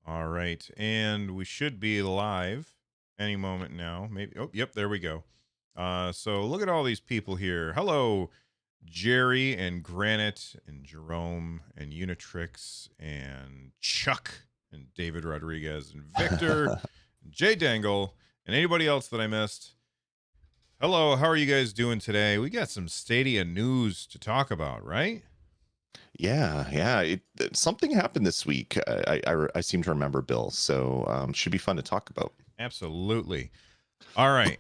All right. And we should be live any moment now. Maybe. Oh, yep. There we go. So look at all these people here. Hello, Jerry and Granite and Jerome and Unitrix and Chuck and David Rodriguez and Victor and Jay Dangle and anybody else that I missed. Hello. How are you guys doing today? We got some Stadia news to talk about, right? Yeah. Something happened this week. I seem to remember, Bill. So should be fun to talk about. Absolutely. All right.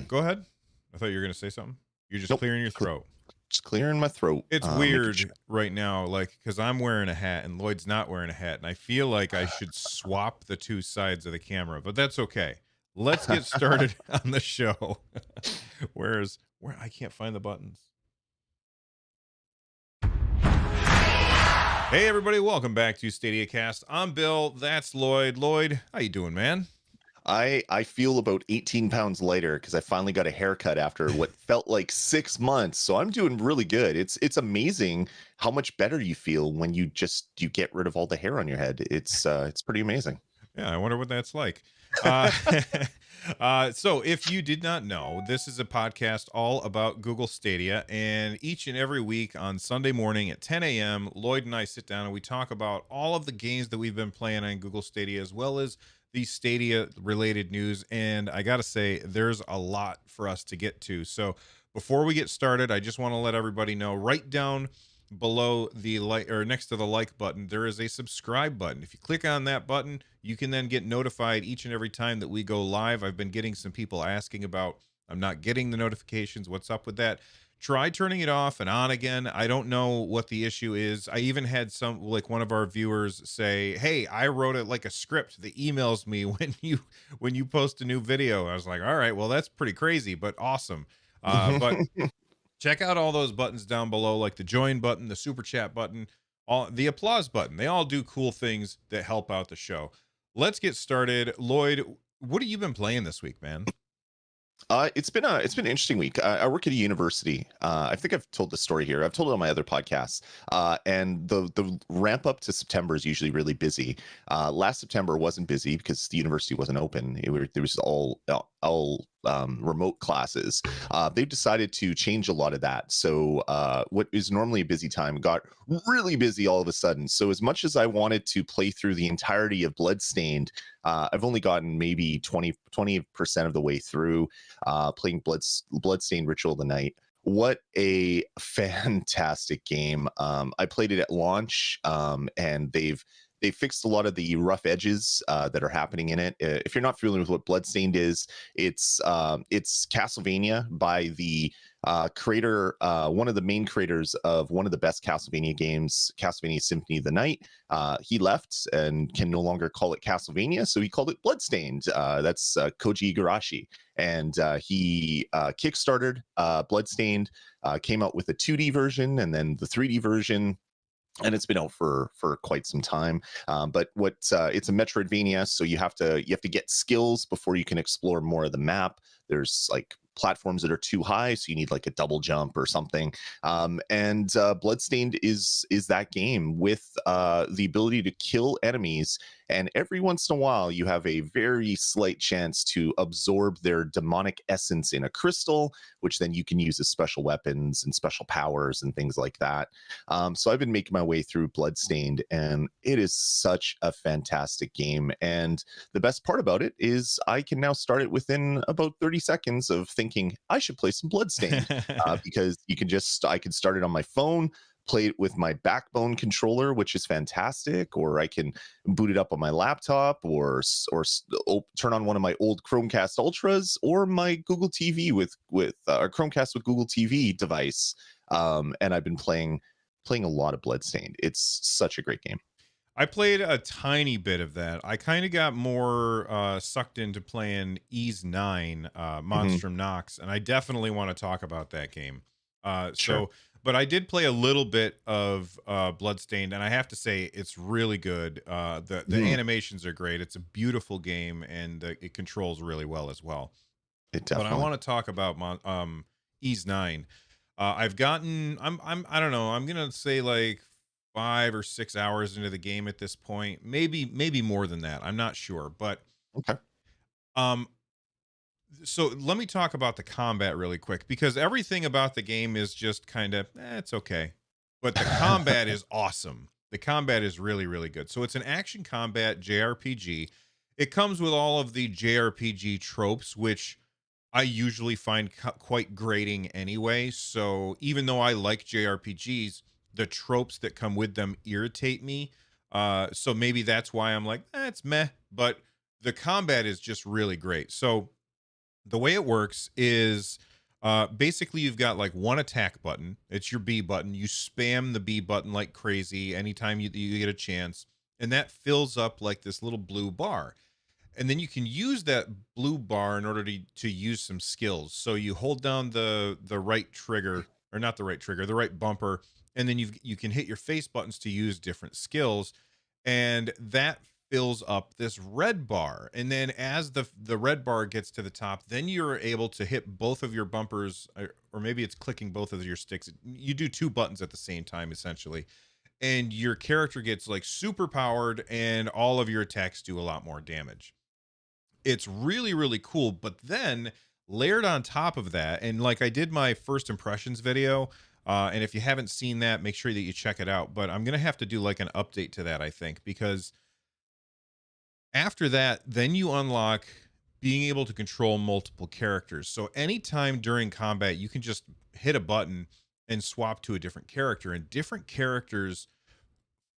Go ahead. I thought you were going to say something. You're just Nope, clearing your cl- throat. just clearing my throat. It's Making sure. weird right now, like, because I'm wearing a hat and Lloyd's not wearing a hat, and I feel like I should swap the two sides of the camera, but that's okay. Let's get started on the show. Where I can't find the buttons. Hey everybody, welcome back to Stadiacast. I'm Bill. That's Lloyd. Lloyd, how you doing, man? I feel about 18 pounds lighter because I finally got a haircut after what felt like 6 months. So I'm doing really good. It's amazing how much better you feel when you get rid of all the hair on your head. It's pretty amazing. Yeah, I wonder what that's like. Uh, so, if you did not know, this is a podcast all about Google Stadia. And each and every week on Sunday morning at 10 a.m., Lloyd and I sit down and we talk about all of the games that we've been playing on Google Stadia, as well as the Stadia related news. And I got to say, there's a lot for us to get to. So, before we get started, I just want to let everybody know right down below the like or next to the like button there is a subscribe button. If you click on that button, you can then get notified each and every time that we go live. I've been getting some people asking about I'm not getting the notifications. What's up with that? Try turning it off and on again. I don't know what the issue is. I even had some, like, one of our viewers say, hey, I wrote it like a script that emails me when you post a new video. I was like, all right, well, that's pretty crazy but awesome. But check out all those buttons down below, like the join button, the super chat button, all the applause button. They all do cool things that help out the show. Let's get started. Lloyd, what have you been playing this week, man? It's been an interesting week. I work at a university. I think I've told the story here. I've told it on my other podcasts. And the ramp up to September is usually really busy. Last September wasn't busy because the university wasn't open. There was all remote classes. They've decided to change a lot of that. So what is normally a busy time got really busy all of a sudden. So as much as I wanted to play through the entirety of Bloodstained, I've only gotten maybe 20% of the way through playing Bloodstained Ritual of the Night. What a fantastic game. I played it at launch, and they fixed a lot of the rough edges that are happening in it. If you're not familiar with what Bloodstained is, it's Castlevania by the creator, one of the main creators of one of the best Castlevania games, Castlevania Symphony of the Night. He left and can no longer call it Castlevania, so he called it Bloodstained. That's Koji Igarashi, and he kickstarted Bloodstained, came out with a 2D version and then the 3D version, and it's been out for quite some time. But what it's a Metroidvania, so you have to get skills before you can explore more of the map. There's like platforms that are too high, so you need like a double jump or something. And Bloodstained is that game with the ability to kill enemies, and every once in a while you have a very slight chance to absorb their demonic essence in a crystal, which then you can use as special weapons and special powers and things like that. So I've been making my way through Bloodstained, and it is such a fantastic game. And the best part about it is I can now start it within about 30 seconds of thinking I should play some Bloodstained, because I can start it on my phone, play it with my Backbone controller, which is fantastic, or I can boot it up on my laptop, or turn on one of my old Chromecast Ultras, or my Google TV with or Chromecast with Google TV device. And I've been playing a lot of Bloodstained. It's such a great game. I played a tiny bit of that. I kind of got more sucked into playing Ys IX, Hmm. Monstrum Nox, and I definitely want to talk about that game. Sure. But I did play a little bit of Bloodstained, and I have to say it's really good. The Mm, animations are great. It's a beautiful game, and it controls really well as well. it But I definitely. want to talk about Ys IX. I don't know. I'm gonna say like 5 or 6 hours into the game at this point, maybe more than that. I'm not sure, but Okay. um, so let me talk about the combat really quick because everything about the game is just kind of it's okay, but the combat is awesome. The combat is really really good. So it's an action combat JRPG. It comes with all of the JRPG tropes, which I usually find quite grating anyway. So even though I like JRPGs, the tropes that come with them irritate me. So maybe that's why I'm like, it's meh. But the combat is just really great. So the way it works is basically you've got like one attack button. It's your B button. You spam the B button like crazy anytime you get a chance, and that fills up like this little blue bar. And then you can use that blue bar in order to use some skills. So you hold down the right trigger, or not the right trigger, the right bumper, and then you can hit your face buttons to use different skills, and that fills up this red bar. And then as the red bar gets to the top, then you're able to hit both of your bumpers, or maybe it's clicking both of your sticks. You do two buttons at the same time essentially, and your character gets like super powered, and all of your attacks do a lot more damage. It's really really cool. But then layered on top of that, and like I did my first impressions video, and if you haven't seen that, make sure that you check it out. But I'm gonna have to do like an update to that, I think, because after that then you unlock being able to control multiple characters. So anytime during combat you can just hit a button and swap to a different character, and different characters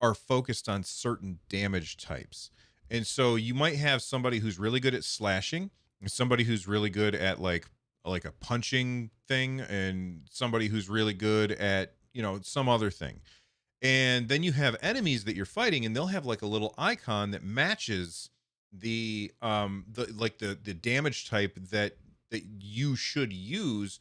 are focused on certain damage types. And so you might have somebody who's really good at slashing, and somebody who's really good at like a punching thing, and somebody who's really good at, some other thing. And then you have enemies that you're fighting, and they'll have like a little icon that matches the damage type that you should use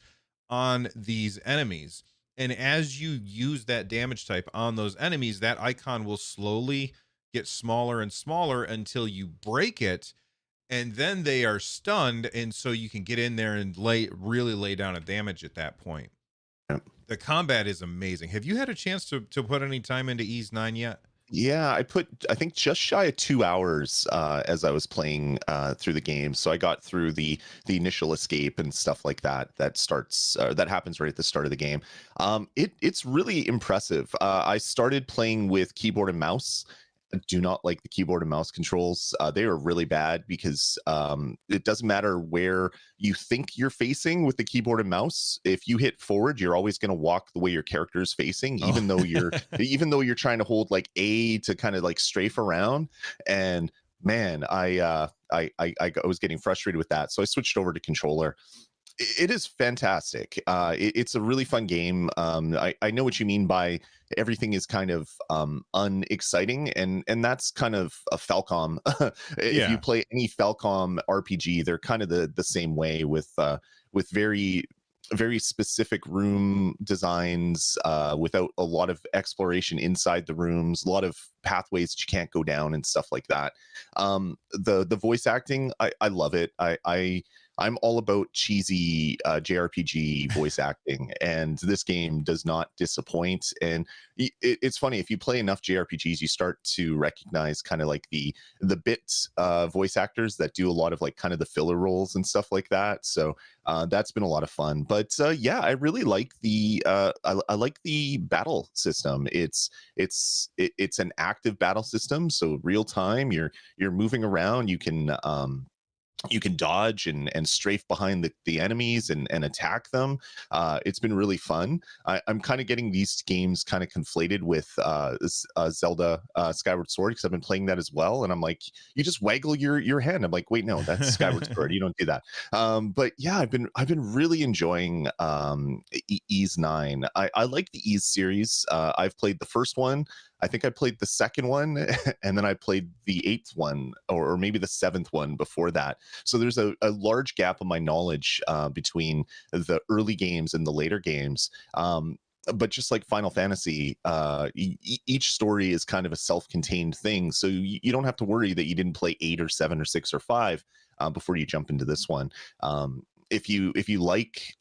on these enemies. And as you use that damage type on those enemies, that icon will slowly get smaller and smaller until you break it, and then they are stunned, and so you can get in there and really lay down a damage at that point. The combat is amazing. Have you had a chance to put any time into Ys 9 yet? Yeah, I think just shy of 2 hours as I was playing through the game. So I got through the initial escape and stuff like that. That happens right at the start of the game. It's really impressive. I started playing with keyboard and mouse. I do not like the keyboard and mouse controls. They are really bad because it doesn't matter where you think you're facing with the keyboard and mouse. If you hit forward, you're always going to walk the way your character is facing, Oh, even though you're trying to hold like A to kind of like strafe around. And man, I was getting frustrated with that, so I switched over to controller. It is fantastic. It's a really fun game. I know what you mean by everything is kind of unexciting, and that's kind of a Falcom. If you yeah. play any Falcom RPG, they're kind of the same way with very specific room designs, without a lot of exploration inside the rooms, a lot of pathways that you can't go down and stuff like that. The voice acting, I love it. I'm all about cheesy JRPG voice acting, and this game does not disappoint. And it's funny, if you play enough JRPGs, you start to recognize kind of like the bit voice actors that do a lot of like kind of the filler roles and stuff like that. So that's been a lot of fun. But yeah, I really like I like the battle system. It's an active battle system, so real time. You're moving around. You can dodge and strafe behind the enemies and attack them. It's been really fun. I'm kind of getting these games kind of conflated with Zelda Skyward Sword, because I've been playing that as well. And I'm like, you just waggle your hand. I'm like, wait, no, that's Skyward Sword. You don't do that. But yeah, I've been really enjoying Ys 9. I like the Ys series. I've played the first one. I think I played the second one, and then I played the eighth one, or maybe the seventh one before that. So there's a large gap of my knowledge between the early games and the later games. But just like Final Fantasy, each story is kind of a self-contained thing, so you don't have to worry that you didn't play 8 or 7 or 6 or 5 before you jump into this one. if you like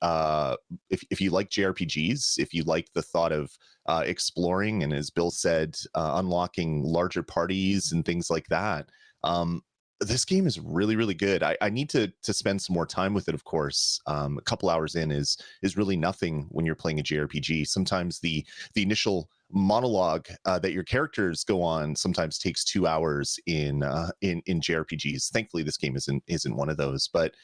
if you like JRPGs, if you like the thought of exploring, and as Bill said, unlocking larger parties and things like that, this game is really really good. I need to spend some more time with it. Of course, a couple hours in is really nothing when you're playing a JRPG. Sometimes the initial monologue that your characters go on sometimes takes 2 hours in JRPGs. Thankfully, this game isn't one of those, but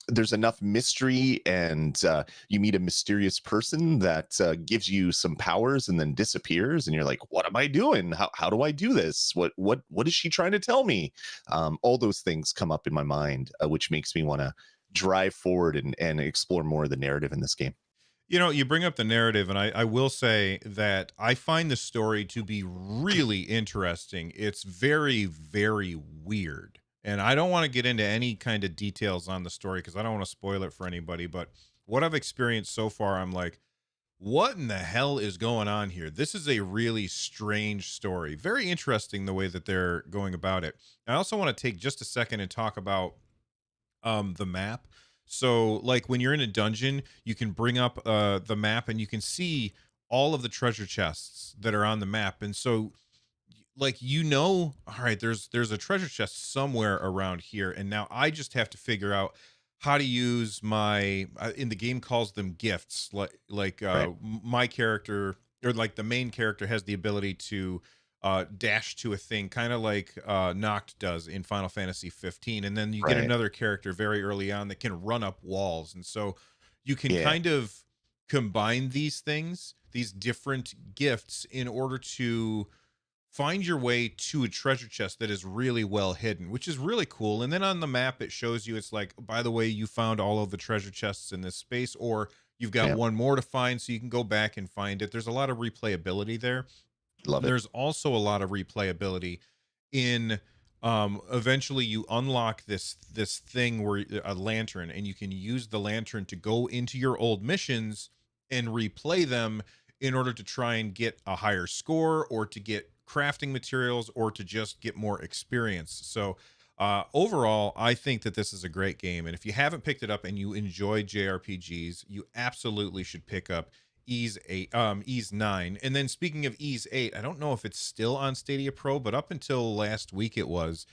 there's enough mystery, and you meet a mysterious person that gives you some powers and then disappears, and you're like, what am I doing? How do I do this? What is she trying to tell me? All those things come up in my mind, which makes me want to drive forward and explore more of the narrative in this game. You know, you bring up the narrative, and I will say that I find the story to be really interesting. It's very, very weird. And I don't want to get into any kind of details on the story because I don't want to spoil it for anybody. But what I've experienced so far, I'm like, what in the hell is going on here? This is a really strange story. Very interesting the way that they're going about it. I also want to take just a second and talk about the map. So like when you're in a dungeon, you can bring up the map and you can see all of the treasure chests that are on the map. And so like, all right, there's a treasure chest somewhere around here, and now I just have to figure out how to use my in the game calls them gifts, Right. my character, or like the main character has the ability to dash to a thing, kind of like Noct does in Final Fantasy 15, and then you get Right. another character very early on that can run up walls, and so you can Yeah. kind of combine these things, these different gifts, in order to find your way to a treasure chest that is really well hidden, which is really cool. And then on the map, it shows you, it's like, by the way, you found all of the treasure chests in this space, or you've got Yeah. one more to find, so you can go back and find it. There's a lot of replayability there. Love And it. there's also a lot of replayability in eventually you unlock this thing where a lantern, and you can use the lantern to go into your old missions and replay them in order to try and get a higher score, or to get crafting materials, or to just get more experience. So overall, I think that this is a great game, and if you haven't picked it up and you enjoy JRPGs, you absolutely should pick up Ys 8, Ys 9. And then speaking of Ys 8, I don't know if it's still on Stadia Pro, but up until last week it was.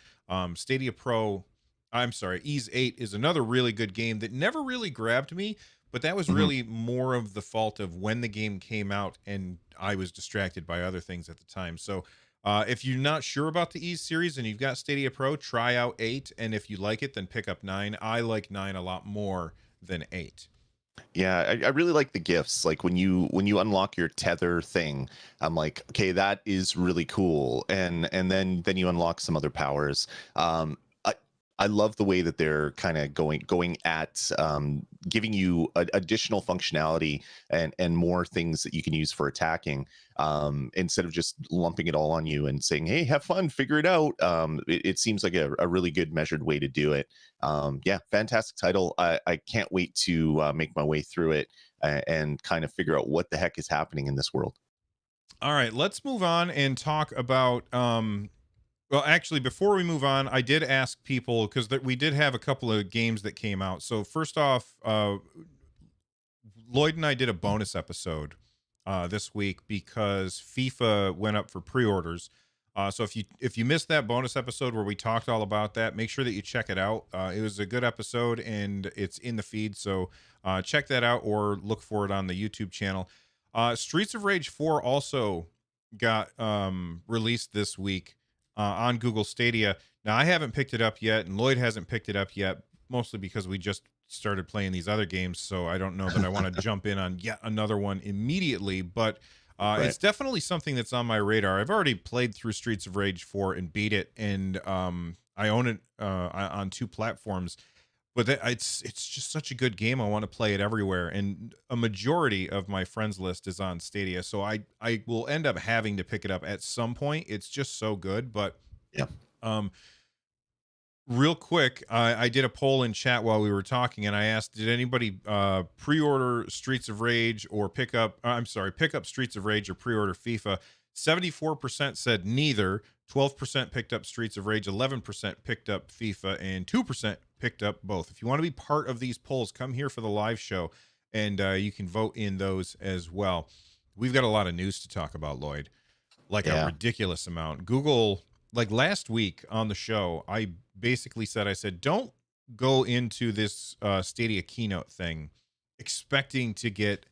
Stadia Pro, I'm sorry, Ys 8 is another really good game that never really grabbed me, but that was Mhm. really more of the fault of when the game came out and I was distracted by other things at the time. So if you're not sure about the Ys series and you've got Stadia Pro, try out 8. And if you like it, then pick up 9. I like 9 a lot more than 8. Yeah, I really like the gifts. Like when you unlock your tether thing, I'm like, okay, that is really cool. And then you unlock some other powers. I I love the way that they're kind of going at giving you additional functionality and more things that you can use for attacking, instead of just lumping it all on you and saying, "Hey, have fun, figure it out." It seems like a really good measured way to do it. Yeah, fantastic title. I can't wait to make my way through it and kind of figure out what the heck is happening in this world. All right, let's move on and talk about well, actually, before we move on, I did ask people because we did have a couple of games that came out. So first off, Lloyd and I did a bonus episode this week because FIFA went up for pre-orders. So if you missed that bonus episode where we talked all about that, make sure that you check it out. It was a good episode and it's in the feed, so check that out or look for it on the YouTube channel. Streets of Rage 4 also got released this week on Google Stadia. Now I haven't picked it up yet, and Lloyd hasn't picked it up yet, mostly because we just started playing these other games, so I don't know that I want to jump in on yet another one immediately, but Right. it's definitely something that's on my radar. I've already played through Streets of Rage 4 and beat it, and I own it on two platforms. But it's just such a good game. I want to play it everywhere, and a majority of my friends list is on Stadia, so I will end up having to pick it up at some point. It's just so good. But Yeah. um, real quick, I did a poll in chat while we were talking, and I asked, did anybody pre-order Streets of Rage or pick up? I'm sorry, pick up Streets of Rage or pre-order FIFA? 74% said neither. 12% picked up Streets of Rage, 11% picked up FIFA, and 2% picked up both. If you want to be part of these polls, come here for the live show, and you can vote in those as well. We've got a lot of news to talk about, Lloyd, like a Yeah. ridiculous amount. Google, like last week on the show, I basically said, I said, don't go into this Stadia keynote thing expecting to get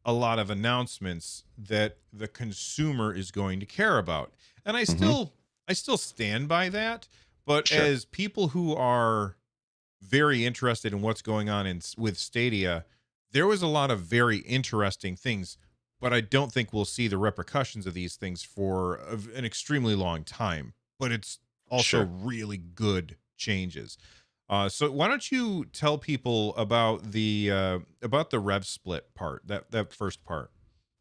a lot of announcements that the consumer is going to care about. And Hmm. I still stand by that, but Sure. as people who are very interested in what's going on with Stadia, there was a lot of very interesting things, but I don't think we'll see the repercussions of these things for an extremely long time. But it's also Sure. really good changes. So why don't you tell people about the rev split part, that first part?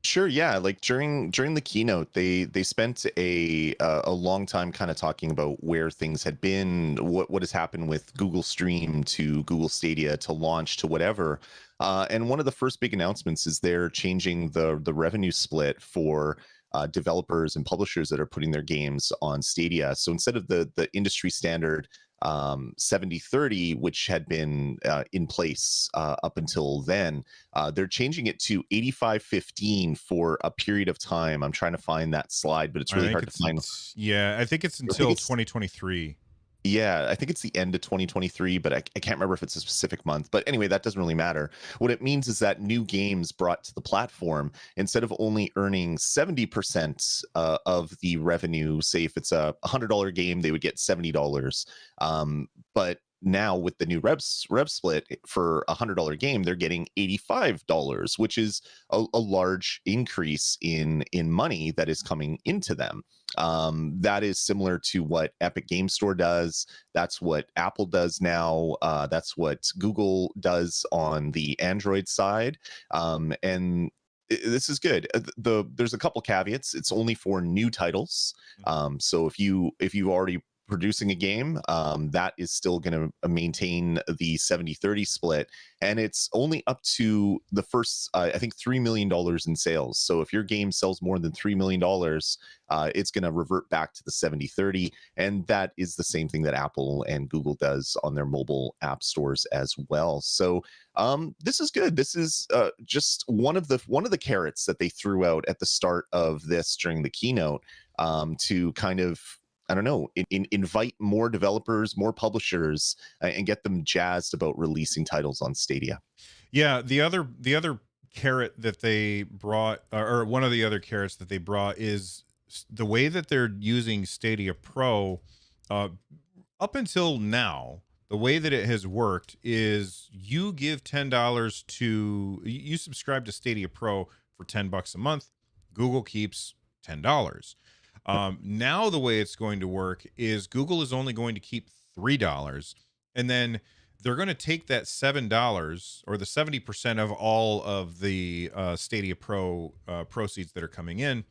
Sure, yeah. Like during the keynote, they spent a long time kind of talking about where things had been, what has happened with Google Stream to Google Stadia to launch to whatever. And one of the first big announcements is they're changing the revenue split for developers and publishers that are putting their games on Stadia. So instead of the industry standard 70/30, which had been in place up until then, they're changing it to 85/15 for a period of time. I'm trying to find that slide, but it's I really think hard to it's find. yeah, I think it's I think until it's 2023. Yeah, I think it's the end of 2023, but I can't remember if it's a specific month. But anyway, that doesn't really matter. What it means is that new games brought to the platform, instead of only earning 70% of the revenue, say if it's a $100 game, they would get $70. But now with the new rev split for a $100 game, they're getting $85, which is a large increase in money that is coming into them. That is similar to what Epic Game Store does. That's what Apple does now. That's what Google does on the Android side. And this is good. There's a couple caveats. It's only for new titles. So if you already producing a game, that is still going to maintain the 70/30 split, and it's only up to the first I think $3 million in sales. So if your game sells more than $3 million, it's going to revert back to the 70/30, and that is the same thing that Apple and Google does on their mobile app stores as well. So this is good. This is just one of the carrots that they threw out at the start of this during the keynote, to kind of, I don't know, invite more developers, more publishers, and get them jazzed about releasing titles on Stadia. Yeah, the other carrot that they brought, or one of the other carrots that they brought, is the way that they're using Stadia Pro. Uh, Up until now, the way that it has worked is you give $10 to you subscribe to Stadia Pro for $10 a month. Google keeps $10. Yep. Now the way it's going to work is Google is only going to keep $3, and then they're going to take that $7 or the 70% of all of the Stadia Pro proceeds that are coming in.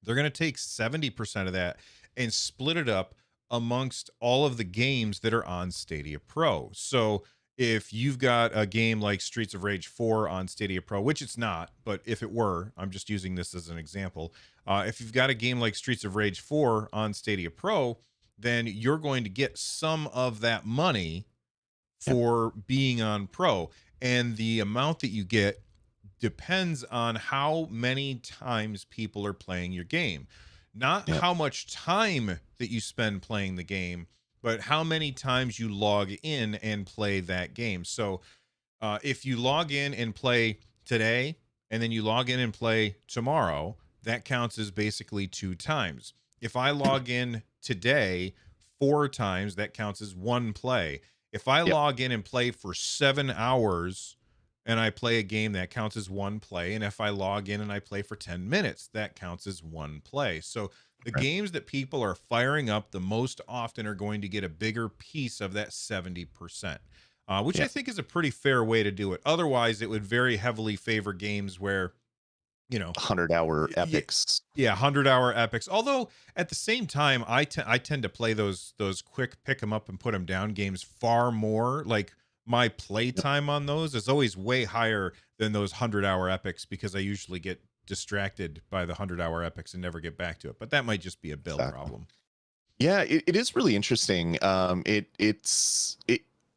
They're going to take 70% of that and split it up amongst all of the games that are on Stadia Pro. So if you've got a game like Streets of Rage 4 on Stadia Pro, which it's not, but if it were, I'm just using this as an example. If you've got a game like Streets of Rage 4 on Stadia Pro, then you're going to get some of that money Yep. for being on Pro. And the amount that you get depends on how many times people are playing your game. Not Yep. how much time that you spend playing the game, but how many times you log in and play that game. So if you log in and play today, and then you log in and play tomorrow, that counts as basically 2 times. If I log in today 4 times, that counts as one play. If I Yep. log in and play for 7 hours and I play a game, that counts as one play. And if I log in and I play for 10 minutes, that counts as one play. So the Right. games that people are firing up the most often are going to get a bigger piece of that 70%, which I Yep. think is a pretty fair way to do it. Otherwise, it would very heavily favor games where, you know, 100-hour yeah, epics. yeah, 100-hour epics. Although at the same time, I tend to play those quick pick them up and put them down games far more. Like my play Yep. time on those is always way higher than those 100-hour epics because I usually get distracted by the 100-hour epics and never get back to it. But that might just be a Bill Exactly. problem. Yeah, it is really interesting.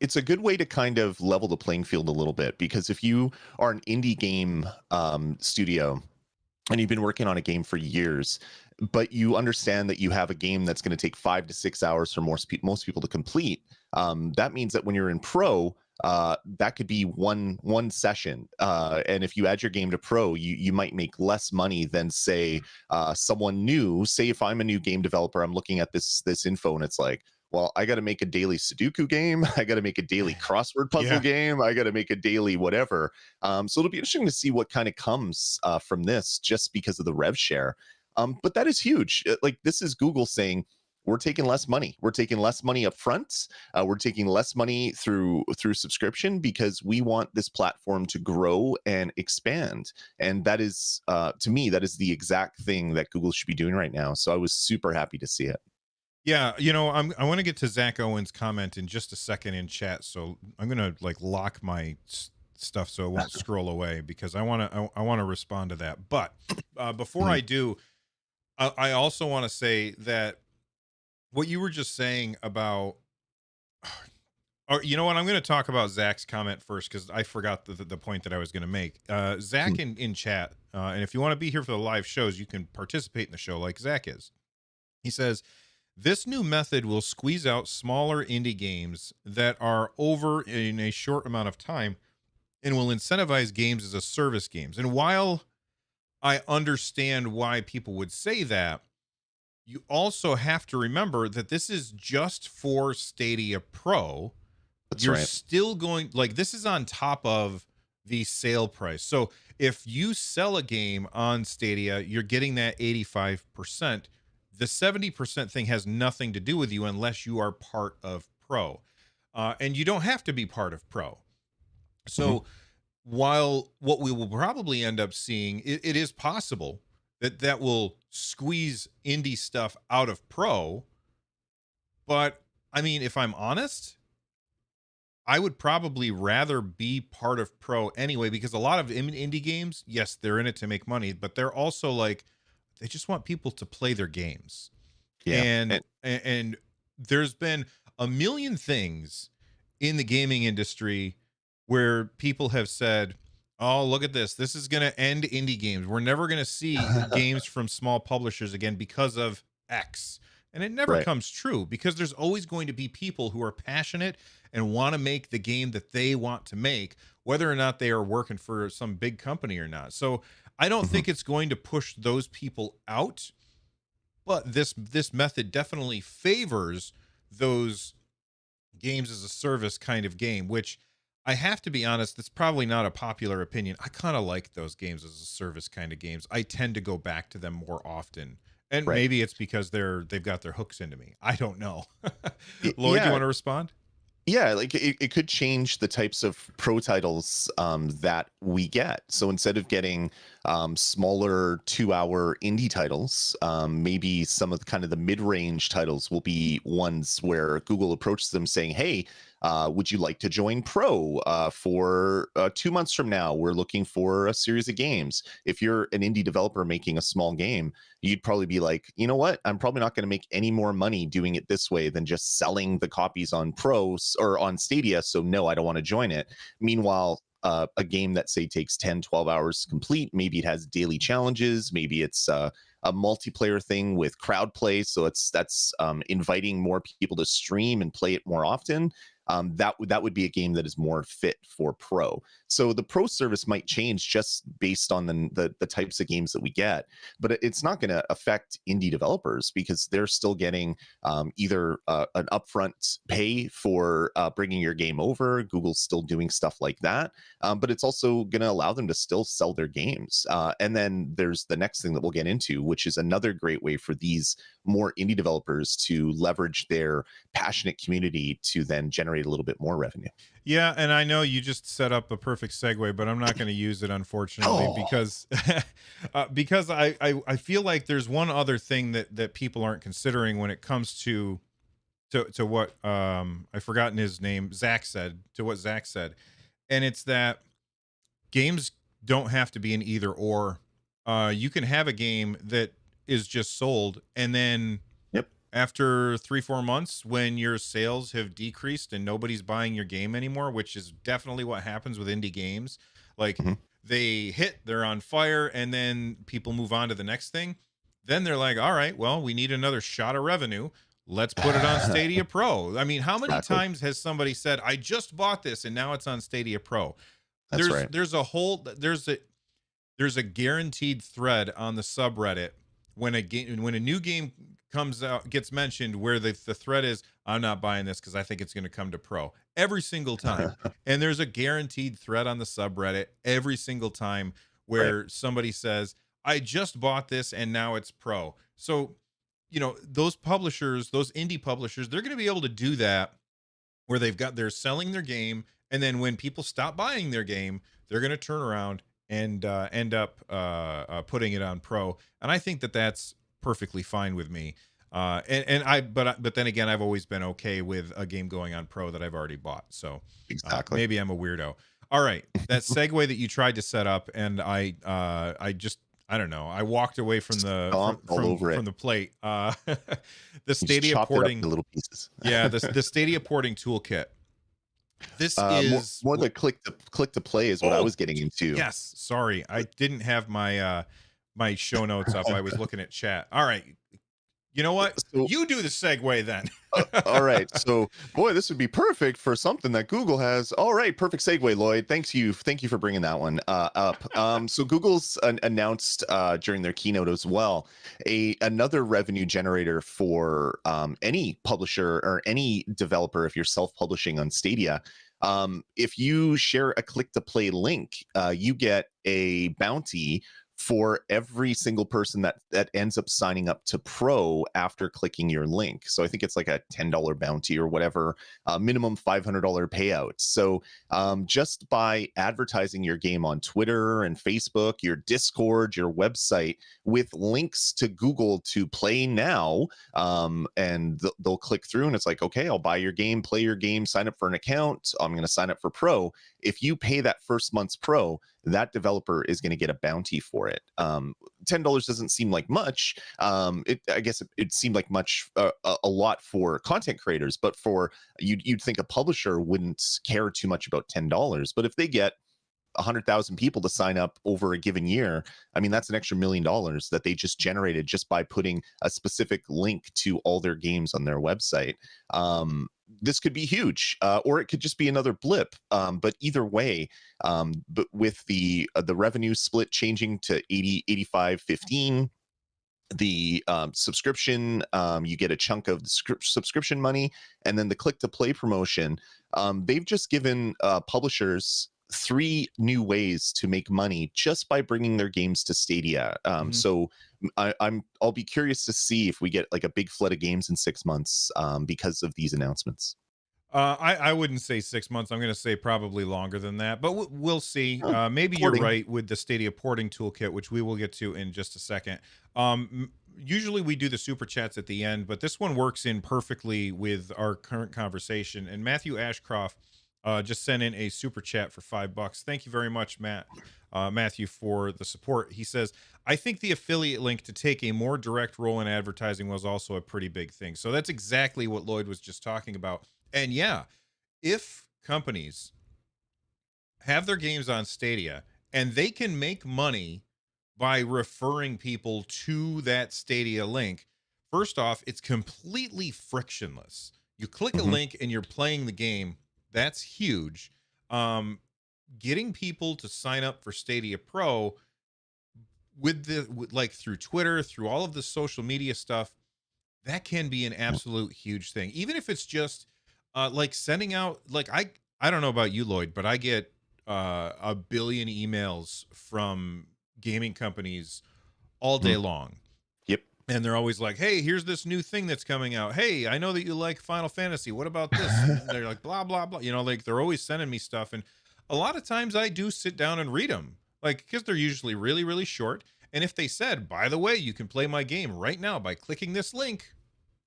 It's a good way to kind of level the playing field a little bit, because if you are an indie game studio and you've been working on a game for years, but you understand that you have a game that's going to take 5 to 6 hours for most people to complete, that means that when you're in pro, that could be one session, and if you add your game to pro, you might make less money than, say, someone new. Say if I'm a new game developer, I'm looking at this info and it's like, well, I got to make a daily Sudoku game. I got to make a daily crossword puzzle Yeah. game. I got to make a daily whatever. So it'll be interesting to see what kind of comes from this, just because of the rev share. But that is huge. Like, this is Google saying, we're taking less money. We're taking less money up front. We're taking less money through subscription, because we want this platform to grow and expand. And that is, to me, that is the exact thing that Google should be doing right now. So I was super happy to see it. Yeah, I want to get to Zach Owen's comment in just a second in chat, so I'm gonna like lock my stuff so it won't scroll away, because I want to respond to that. But before Mhm. I do, I also want to say that what you were just saying about, or you know what, I'm going to talk about Zach's comment first, because I forgot the point that I was going to make. Zach in chat, and if you want to be here for the live shows, you can participate in the show like Zach is. He says, this new method will squeeze out smaller indie games that are over in a short amount of time, and will incentivize games as a service games. And while I understand why people would say that, you also have to remember that this is just for Stadia Pro. That's You're right. still going, like, this is on top of the sale price. So if you sell a game on Stadia, you're getting that 85%. The 70% thing has nothing to do with you unless you are part of Pro. And you don't have to be part of Pro. Mhm. So while what we will probably end up seeing, it is possible that that will squeeze indie stuff out of Pro. But I mean, if I'm honest, I would probably rather be part of Pro anyway, because a lot of indie games, yes, they're in it to make money, but they're also like, they just want people to play their games. Yeah. And there's been a million things in the gaming industry where people have said, "Oh, look at this. This is going to end indie games. We're never going to see games from small publishers again because of X." And it never Right. comes true, because there's always going to be people who are passionate and want to make the game that they want to make, whether or not they are working for some big company or not. So I don't Mhm. think it's going to push those people out, but this method definitely favors those games as a service kind of game, which I have to be honest, that's probably not a popular opinion. I kind of like those games as a service kind of games. I tend to go back to them more often. And Right. maybe it's because they've got their hooks into me. I don't know. Lloyd, you Yeah. want to respond? Yeah, like, it could change the types of pro titles that we get. So instead of getting smaller 2-hour indie titles, maybe some of the kind of the mid-range titles will be ones where Google approaches them saying, "Hey, would you like to join Pro for 2 months from now? We're looking for a series of games." If you're an indie developer making a small game, you'd probably be like, you know what? I'm probably not going to make any more money doing it this way than just selling the copies on Pros or on Stadia. So no, I don't want to join it. Meanwhile, a game that, say, takes 10, 12 hours to complete, maybe it has daily challenges, maybe it's a multiplayer thing with crowd play, so that's inviting more people to stream and play it more often. That would be a game that is more fit for Pro. So the Pro service might change just based on the types of games that we get, but it's not going to affect indie developers, because they're still getting either an upfront pay for bringing your game over. Google's still doing stuff like that, but it's also going to allow them to still sell their games. And then there's the next thing that we'll get into, which is another great way for these more indie developers to leverage their passionate community to then generate a little bit more revenue. Yeah, and I know you just set up a perfect segue, but I'm not going to use it, unfortunately, Oh, because because I feel like there's one other thing that people aren't considering when it comes to what I've forgotten his name, Zach said, to what Zach said, and it's that games don't have to be an either or. You can have a game that is just sold, and then yep. after 3-4 months when your sales have decreased and nobody's buying your game anymore, which is definitely what happens with indie games. Like Mhm. they hit, they're on fire, and then people move on to the next thing. Then they're like, all right, well, we need another shot of revenue. Let's put it on Stadia Pro. I mean, how many Exactly. times has somebody said, I just bought this and now it's on Stadia Pro? That's right. There's a guaranteed thread on the subreddit when a new game comes out, gets mentioned, where the thread is, I'm not buying this because I think it's going to come to pro every single time. And there's a guaranteed thread on the subreddit every single time Right. where somebody says, I just bought this and now it's pro. So, those publishers, those indie publishers, they're going to be able to do that where they're selling their game, and then when people stop buying their game, they're going to turn around and end up putting it on pro. And I think that that's perfectly fine with me. But then again, I've always been okay with a game going on pro that I've already bought. So Exactly. maybe I'm a weirdo. All right, that segue that you tried to set up, and I don't know. I walked away from the Stomped all over from it. the plate. The You just Stadia chopped it up porting, into little pieces. yeah, the Stadia porting toolkit. This is More the click to play is what I oh was getting into. yes. Sorry, I didn't have my show notes up. I was looking at chat. All right, you know what? So You do the segue then. all right. So, boy, this would be perfect for something that Google has. All right, perfect segue, Lloyd. Thank you for bringing that one up. So Google's announced during their keynote as well another revenue generator for any publisher or any developer if you're self-publishing on Stadia. If you share a click-to-play link, you get a bounty for every single person that ends up signing up to pro after clicking your link. So I think it's like a $10 bounty or whatever, minimum $500 payout. So just by advertising your game on Twitter and Facebook, your Discord, your website with links to Google to play now, and they'll click through and it's like, okay, I'll buy your game, play your game, sign up for an account. I'm going to sign up for pro. If you pay that first month's pro, that developer is going to get a bounty for it. $10 doesn't seem like much. I guess it seemed like a lot for content creators, but for you'd think a publisher wouldn't care too much about $10. But if they get 100,000 people to sign up over a given year, I mean, that's an extra $1 million that they just generated just by putting a specific link to all their games on their website. This could be huge, or it could just be another blip. But either way, but with the revenue split changing to 80-85-15, the subscription, you get a chunk of the subscription money, and then the click to play promotion. They've just given publishers three new ways to make money just by bringing their games to Stadia. Mhm. So I'll be curious to see if we get like a big flood of games in 6 months because of these announcements. I wouldn't say 6 months. I'm going to say probably longer than that, but we'll see. Maybe you're Porting. right with the Stadia porting toolkit, which we will get to in just a second. Usually we do the super chats at the end, but this one works in perfectly with our current conversation. And Matthew Ashcroft just sent in a super chat for $5. Thank you very much, Matthew, for the support. He says, I think the affiliate link to take a more direct role in advertising was also a pretty big thing. So that's exactly what Lloyd was just talking about. And yeah, if companies have their games on Stadia and they can make money by referring people to that Stadia link, first off, it's completely frictionless. You click a Mhm. link and you're playing the game. That's huge. Um, Getting people to sign up for Stadia Pro like through Twitter, through all of the social media stuff, that can be an absolute huge thing. Even if it's just like sending out, like I don't know about you, Lloyd, but I get a billion emails from gaming companies all day Mhm. long. Yep. And they're always like, hey, here's this new thing that's coming out. Hey, I know that you like Final Fantasy. What about this? And they're like, blah, blah, blah. Like they're always sending me stuff. And a lot of times I do sit down and read them, like, because they're usually really, really short. And if they said, by the way, you can play my game right now by clicking this link,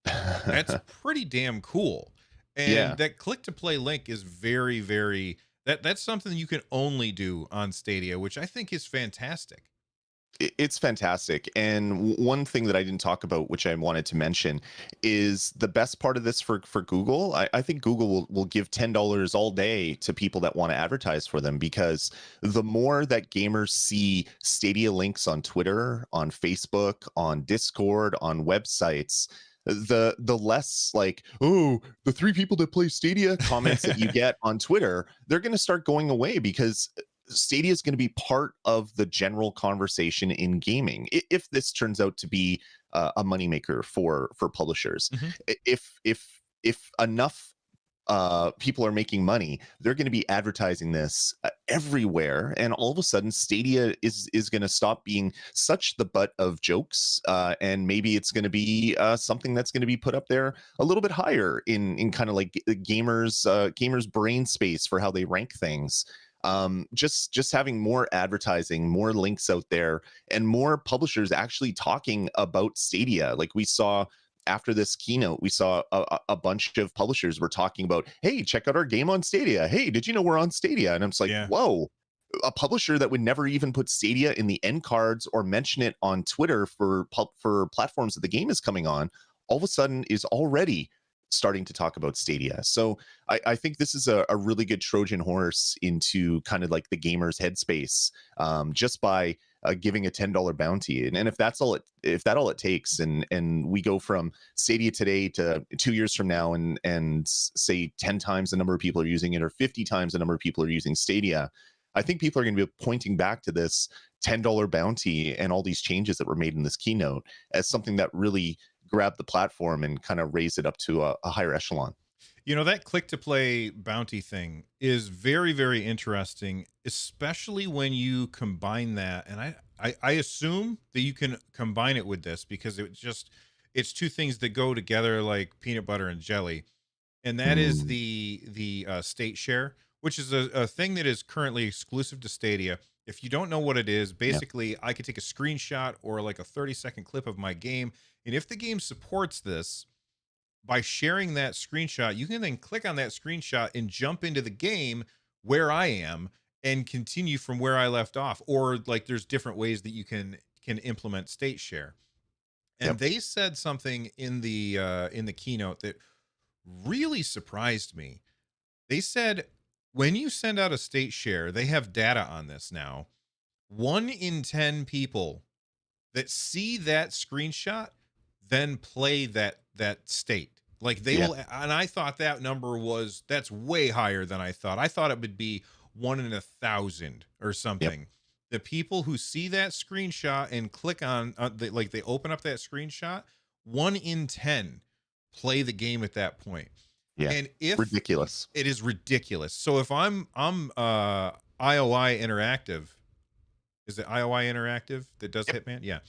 that's pretty damn cool. Yeah. And that click to play link is very, very, that's something you can only do on Stadia, which I think is fantastic. It's fantastic. And one thing that I didn't talk about, which I wanted to mention, is the best part of this for Google. I think Google will give $10 all day to people that want to advertise for them, because the more that gamers see Stadia links on Twitter, on Facebook, on Discord, on websites, the less like, oh, the three people that play Stadia comments that you get on Twitter, they're going to start going away, because Stadia is going to be part of the general conversation in gaming, if this turns out to be a moneymaker for publishers. Hmm. If enough people are making money, they're going to be advertising this everywhere, and all of a sudden Stadia is going to stop being such the butt of jokes, and maybe it's going to be something that's going to be put up there a little bit higher in kind of like gamers brain space for how they rank things. Just having more advertising, more links out there, and more publishers actually talking about Stadia. Like we saw after this keynote, we saw a bunch of publishers were talking about, hey, check out our game on Stadia. Hey, did you know we're on Stadia? And I'm just like, Yeah. whoa, a publisher that would never even put Stadia in the end cards or mention it on Twitter for platforms that the game is coming on, all of a sudden is already starting to talk about Stadia. So I think this is a really good Trojan horse into kind of like the gamer's headspace, just by giving a $10 bounty. And if that all it takes, and we go from Stadia today to 2 years from now, and say 10 times the number of people are using it, or 50 times the number of people are using Stadia, I think people are going to be pointing back to this $10 bounty and all these changes that were made in this keynote as something that really grabbed the platform and kind of raised it up to a higher echelon. You know, that click to play bounty thing is very, very interesting, especially when you combine that. And I assume that you can combine it with this, because it's two things that go together like peanut butter and jelly. And that is Mm, the state share, which is a thing that is currently exclusive to Stadia. If you don't know what it is, yeah, basically I could take a screenshot or like a 30-second clip of my game. And if the game supports this, by sharing that screenshot, you can then click on that screenshot and jump into the game where I am and continue from where I left off. Or like there's different ways that you can implement state share. And yep, they said something in the keynote that really surprised me. They said when you send out a state share, they have data on this now. 1 in 10 people that see that screenshot then play that state. Like they yeah, will, and I thought that number that's way higher than I thought. I thought it would be 1 in 1,000 or yep, something. The people who see that screenshot and click on, like they open up that screenshot, 1 in 10 play the game at that point. yeah, And if ridiculous. it is ridiculous. So if I'm IOI Interactive, is it IOI Interactive that does Yep. Hitman? Yeah.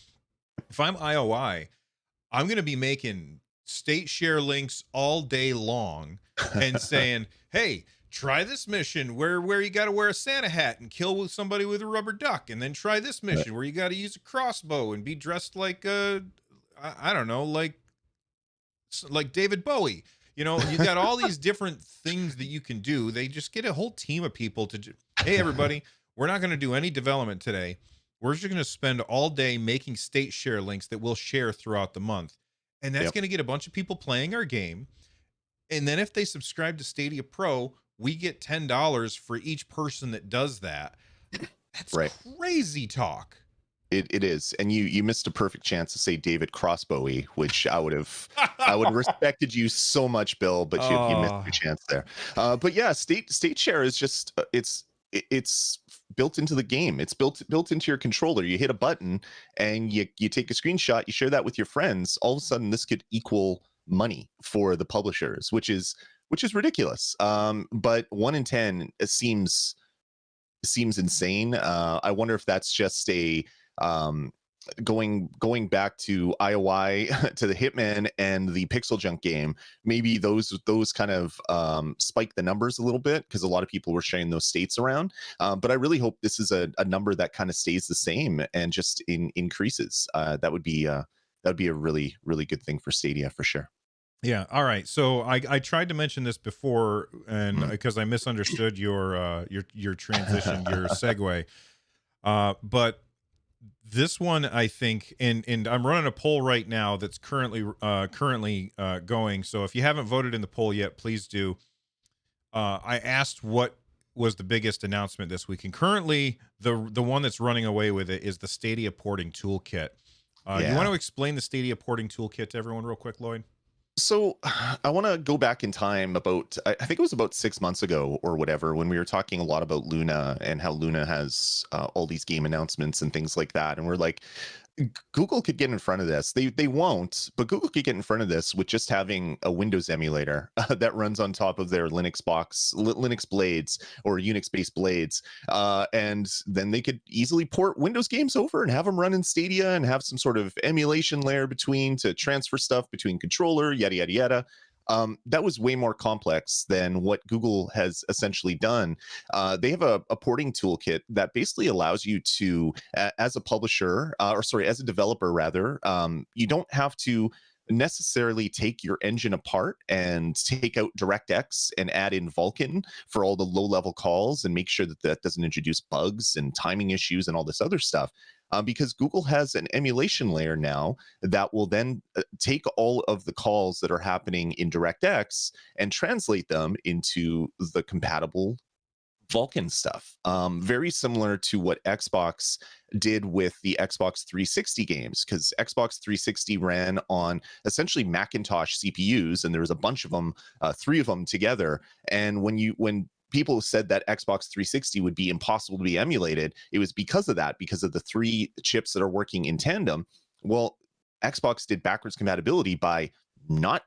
If I'm IOI, I'm going to be making state share links all day long and saying, "Hey, try this mission where you got to wear a Santa hat and kill with somebody with a rubber duck, and then try this Right. mission where you got to use a crossbow and be dressed like I don't know, like David Bowie." You know, you got all these different things that you can do. They just get a whole team of people to hey, everybody, we're not going to do any development today. We're just going to spend all day making state share links that we'll share throughout the month. And that's Yep. going to get a bunch of people playing our game. And then if they subscribe to Stadia Pro, we get $10 for each person that does that. That's Right. crazy talk. It is, and you missed a perfect chance to say David Crossbowie, which I would have respected you so much, Bill, but you missed Oh, your chance there. But yeah, state share is just it's built into the game. It's built into your controller. You hit a button and you take a screenshot. You share that with your friends. All of a sudden, this could equal money for the publishers, which is ridiculous. But 1 in 10 seems insane. I wonder if that's just a um, going back to IOI to the Hitman and the Pixel Junk game. Maybe those kind of spike the numbers a little bit because a lot of people were sharing those states around. But I really hope this is a number that kind of stays the same and just increases. That would be a really really good thing for Stadia for sure. yeah. All right. So I tried to mention this before, and Mhm. because I misunderstood your transition, your segue. But This one, I think, and I'm running a poll right now that's currently going. So if you haven't voted in the poll yet, please do. I asked what was the biggest announcement this week, and currently the one that's running away with it is the Stadia porting toolkit. You want Yeah. to explain the Stadia porting toolkit to everyone real quick, Lloyd? So I want to go back in time about, I think it was about 6 months ago or whatever, when we were talking a lot about Luna and how Luna has all these game announcements and things like that. And we're like, Google could get in front of this. They won't, but Google could get in front of this with just having a Windows emulator that runs on top of their Linux blades or Unix based blades, and then they could easily port Windows games over and have them run in Stadia and have some sort of emulation layer between to transfer stuff between controller, yada yada yada. That was way more complex than what Google has essentially done. They have a porting toolkit that basically allows you to, as a publisher, or sorry, as a developer rather, you don't have to necessarily take your engine apart and take out DirectX and add in Vulkan for all the low level calls and make sure that that doesn't introduce bugs and timing issues and all this other stuff. Because Google has an emulation layer now that will then take all of the calls that are happening in DirectX and translate them into the compatible Vulkan stuff. Very similar to what Xbox did with the Xbox 360 games, because Xbox 360 ran on essentially Macintosh CPUs, and there was a bunch of them, three of them together. And when people said that Xbox 360 would be impossible to be emulated, it was because of that, because of the three chips that are working in tandem. Well, Xbox did backwards compatibility by not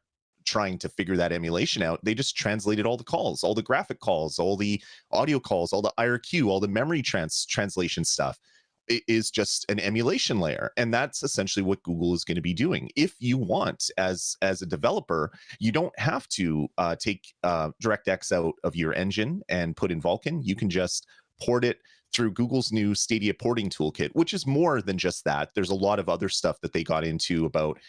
trying to figure that emulation out. They just translated all the calls, all the graphic calls, all the audio calls, all the IRQ, all the memory translation stuff. It is just an emulation layer, and that's essentially what Google is going to be doing. If you want, as a developer, you don't have to take DirectX out of your engine and put in Vulkan. You can just port it through Google's new Stadia porting toolkit, which is more than just that. There's a lot of other stuff that they got into about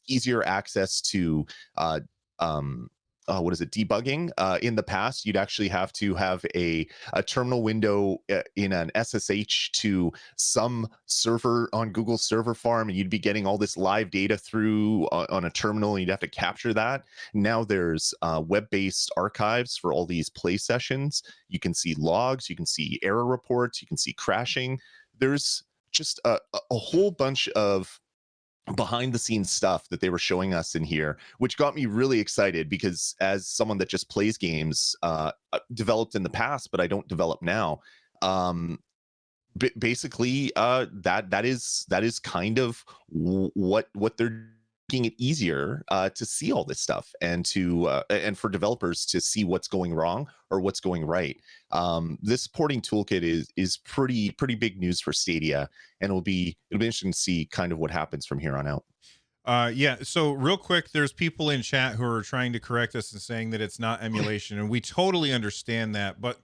easier access to uh, um, what is it, debugging. In the past, you'd actually have to have a terminal window in an SSH to some server on Google's server farm, and you'd be getting all this live data through on a terminal, and you'd have to capture that. Now there's web-based archives for all these play sessions. You can see logs, you can see error reports, you can see crashing. There's just a whole bunch of behind the scenes stuff that they were showing us in here, which got me really excited, because as someone that just plays games, developed in the past, but I don't develop now. Basically, that is kind of what they're making it easier to see all this stuff, and to and for developers to see what's going wrong or what's going right. This porting toolkit is pretty big news for Stadia, and it'll be interesting to see kind of what happens from here on out. Yeah. So real quick, there's people in chat who are trying to correct us and saying that it's not emulation, and we totally understand that. But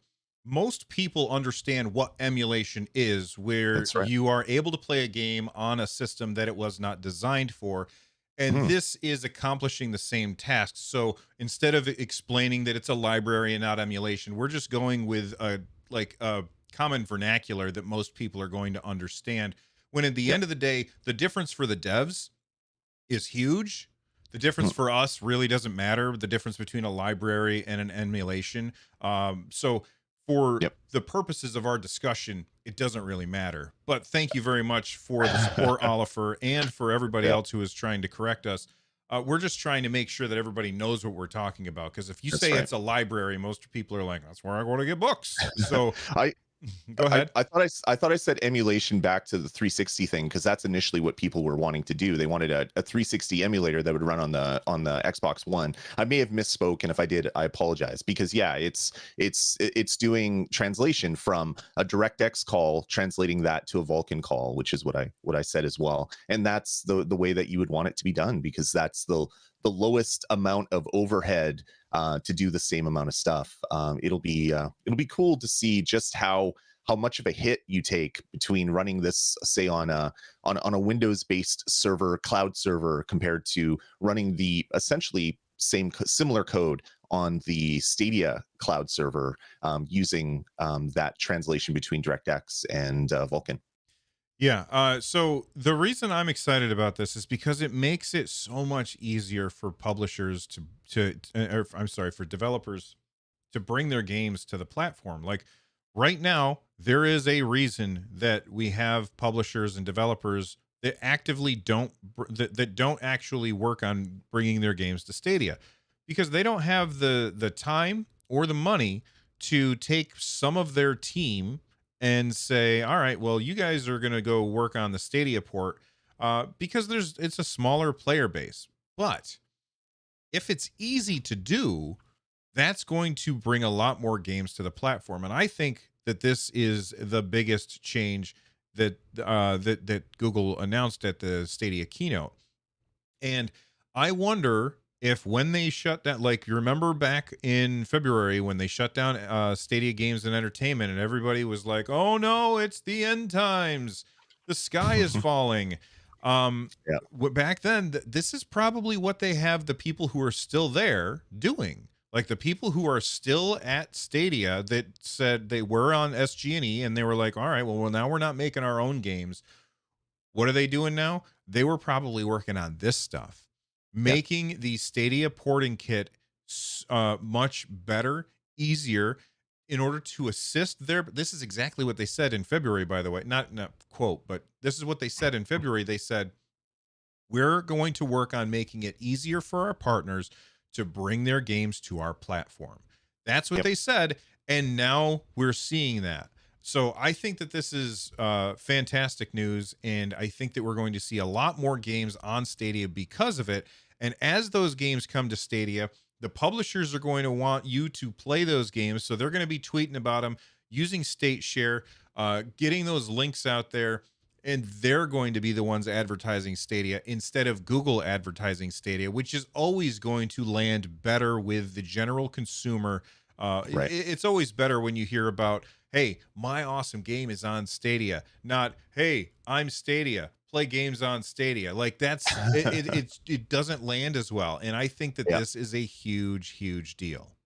most people understand what emulation is, where That's right. you are able to play a game on a system that it was not designed for. And Mhm. this is accomplishing the same task. So instead of explaining that it's a library and not emulation, we're just going with a common vernacular that most people are going to understand. When at the Yep. end of the day, the difference for the devs is huge. The difference Mhm. for us really doesn't matter. The difference between a library and an emulation. So for Yep. the purposes of our discussion, it doesn't really matter. But thank you very much for the support, Oliver, and for everybody Yep. else who is trying to correct us. We're just trying to make sure that everybody knows what we're talking about. Because if you That's say right. it's a library, most people are like, "That's where I go to get books." So I go I, ahead. I thought I thought I said emulation back to the 360 thing, because that's initially what people were wanting to do. They wanted a 360 emulator that would run on the Xbox One. I may have misspoke, and if I did, I apologize. Because yeah, it's doing translation from a DirectX call, translating that to a Vulkan call, which is what I said as well. And that's the way that you would want it to be done, because that's the lowest amount of overhead to do the same amount of stuff. It'll be cool to see just how much of a hit you take between running this, say, on a Windows based server, cloud server, compared to running the essentially similar code on the Stadia cloud server, using that translation between DirectX and Vulkan. Yeah. So the reason I'm excited about this is because it makes it so much easier for publishers or I'm sorry, for developers to bring their games to the platform. Like right now, there is a reason that we have publishers and developers that actively that don't actually work on bringing their games to Stadia because they don't have the time or the money to take some of their team and say, all right, well, you guys are going to go work on the Stadia port because it's a smaller player base. But if it's easy to do, that's going to bring a lot more games to the platform. And I think that this is the biggest change that Google announced at the Stadia keynote. And I wonder if when they shut down, like you remember back in February when they shut down Stadia Games and Entertainment, and everybody was like, "Oh no, it's the end times, the sky is falling." Yeah. Back then, this is probably what they have the people who are still there doing. Like the people who are still at Stadia that said they were on SG&E and they were like, "All right, well now we're not making our own games." What are they doing now? They were probably working on this stuff, Yeah. making the Stadia porting kit much better, easier, in order to assist their. This is exactly what they said in February, by the way. Not quote, but this is what they said in February. They said we're going to work on making it easier for our partners to bring their games to our platform. That's what Yep. they said. And now we're seeing that. So I think that this is fantastic news. And I think that we're going to see a lot more games on Stadia because of it. And as those games come to Stadia, the publishers are going to want you to play those games. So they're going to be tweeting about them, using state share, getting those links out there, and they're going to be the ones advertising Stadia instead of Google advertising Stadia, which is always going to land better with the general consumer. Right. It's always better when you hear about, hey, my awesome game is on Stadia, not, hey, I'm Stadia, play games on Stadia. Like it doesn't land as well. And I think that Yeah. this is a huge, huge deal.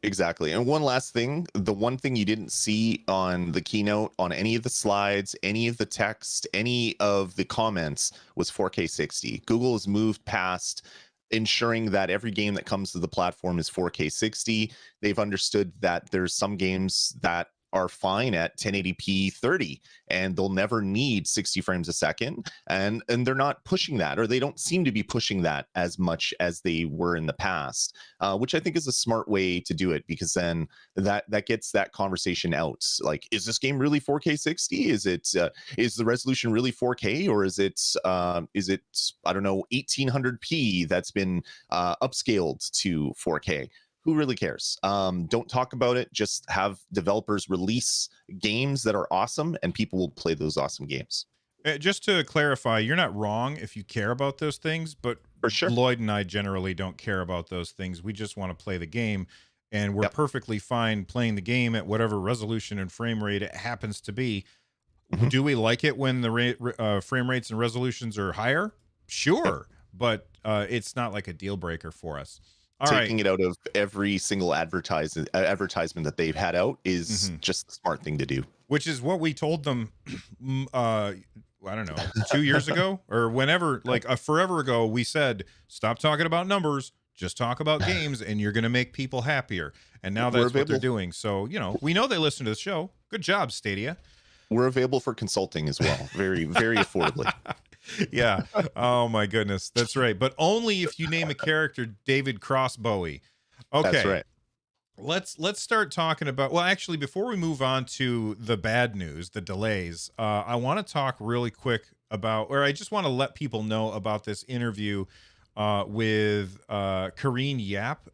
Exactly. And one last thing, the one thing you didn't see on the keynote, on any of the slides, any of the text, any of the comments was 4K 60. Google has moved past ensuring that every game that comes to the platform is 4K 60. They've understood that there's some games that are fine at 1080p 30 and they'll never need 60 frames a second, and they're not pushing that, or they don't seem to be pushing that as much as they were in the past, which I think is a smart way to do it, because then that gets that conversation out. Like, is this game really 4K 60? Is the resolution really 4K, or is it I don't know, 1800p that's been upscaled to 4K? Who really cares? Don't talk about it. Just have developers release games that are awesome, and people will play those awesome games. Just to clarify, you're not wrong if you care about those things, but For sure. Lloyd and I generally don't care about those things. We just want to play the game, and we're Yep. perfectly fine playing the game at whatever resolution and frame rate it happens to be. Mhm. Do we like it when the frame rates and resolutions are higher? Yep. Sure, but it's not like a deal breaker for us. All right. Taking it out of every single advertisement that they've had out is Mhm. just the smart thing to do. Which is what we told them I don't know, 2 years ago or whenever, like forever ago. We said stop talking about numbers, just talk about games, and you're going to make people happier. And now We're that's what they're available. doing. So we know they listen to the show. Good job, Stadia. We're available for consulting as well, very, very affordably. Yeah. Oh my goodness, that's right, but only if you name a character David Crossbowie. That's Okay. right. Let's start talking about, well, actually, before we move on to the bad news, the delays, I want to talk really quick about, or I just want to let people know about this interview with Karine Yap.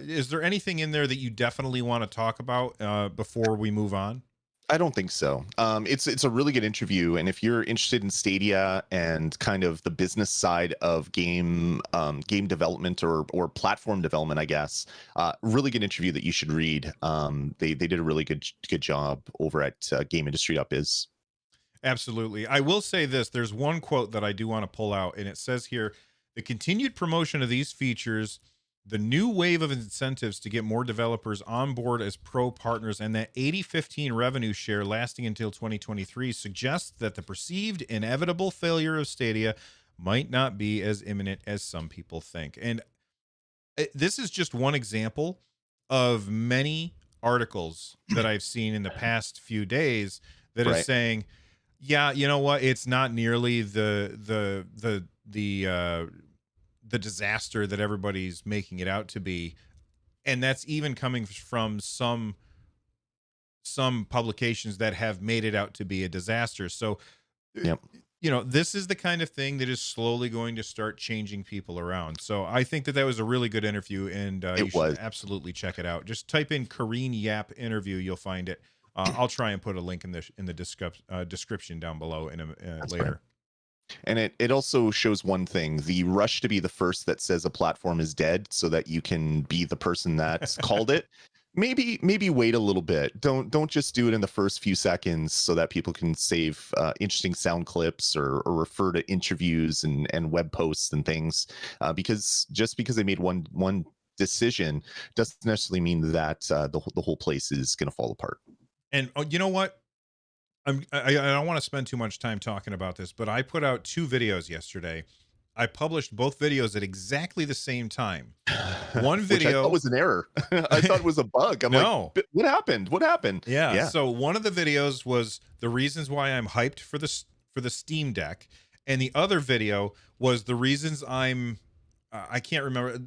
Is there anything in there that you definitely want to talk about before we move on? I don't think so. It's a really good interview, and if you're interested in Stadia and kind of the business side of game development or platform development, I guess, really good interview that you should read. They did a really good job over at Game Industry Is. Absolutely. I will say this, there's one quote that I do want to pull out, and it says here, the continued promotion of these features the new wave of incentives to get more developers on board as pro partners and that 80-15 revenue share lasting until 2023 suggests that the perceived inevitable failure of Stadia might not be as imminent as some people think. And this is just one example of many articles that I've seen in the past few days that is Right. saying, yeah, you know what? It's not nearly the disaster that everybody's making it out to be, and that's even coming from some publications that have made it out to be a disaster. So Yep. this is the kind of thing that is slowly going to start changing people around. So I think that was a really good interview, and you It should was. absolutely check it out. Just type in Kareen Yap interview, you'll find it. I'll try and put a link in the description down below That's later. right. And it also shows one thing: the rush to be the first that says a platform is dead so that you can be the person that's called it. Maybe wait a little bit. Don't just do it in the first few seconds so that people can save interesting sound clips or refer to interviews and web posts and things. Because just because they made one decision doesn't necessarily mean that the whole place is going to fall apart. And you know what? I don't want to spend too much time talking about this, but I put out 2 videos yesterday. I published both videos at exactly the same time. One Which I thought video was an error. I thought it was a bug. I'm No. like, what happened? What happened? Yeah. So one of the videos was the reasons why I'm hyped for the Steam Deck, and the other video was the reasons I'm I can't remember.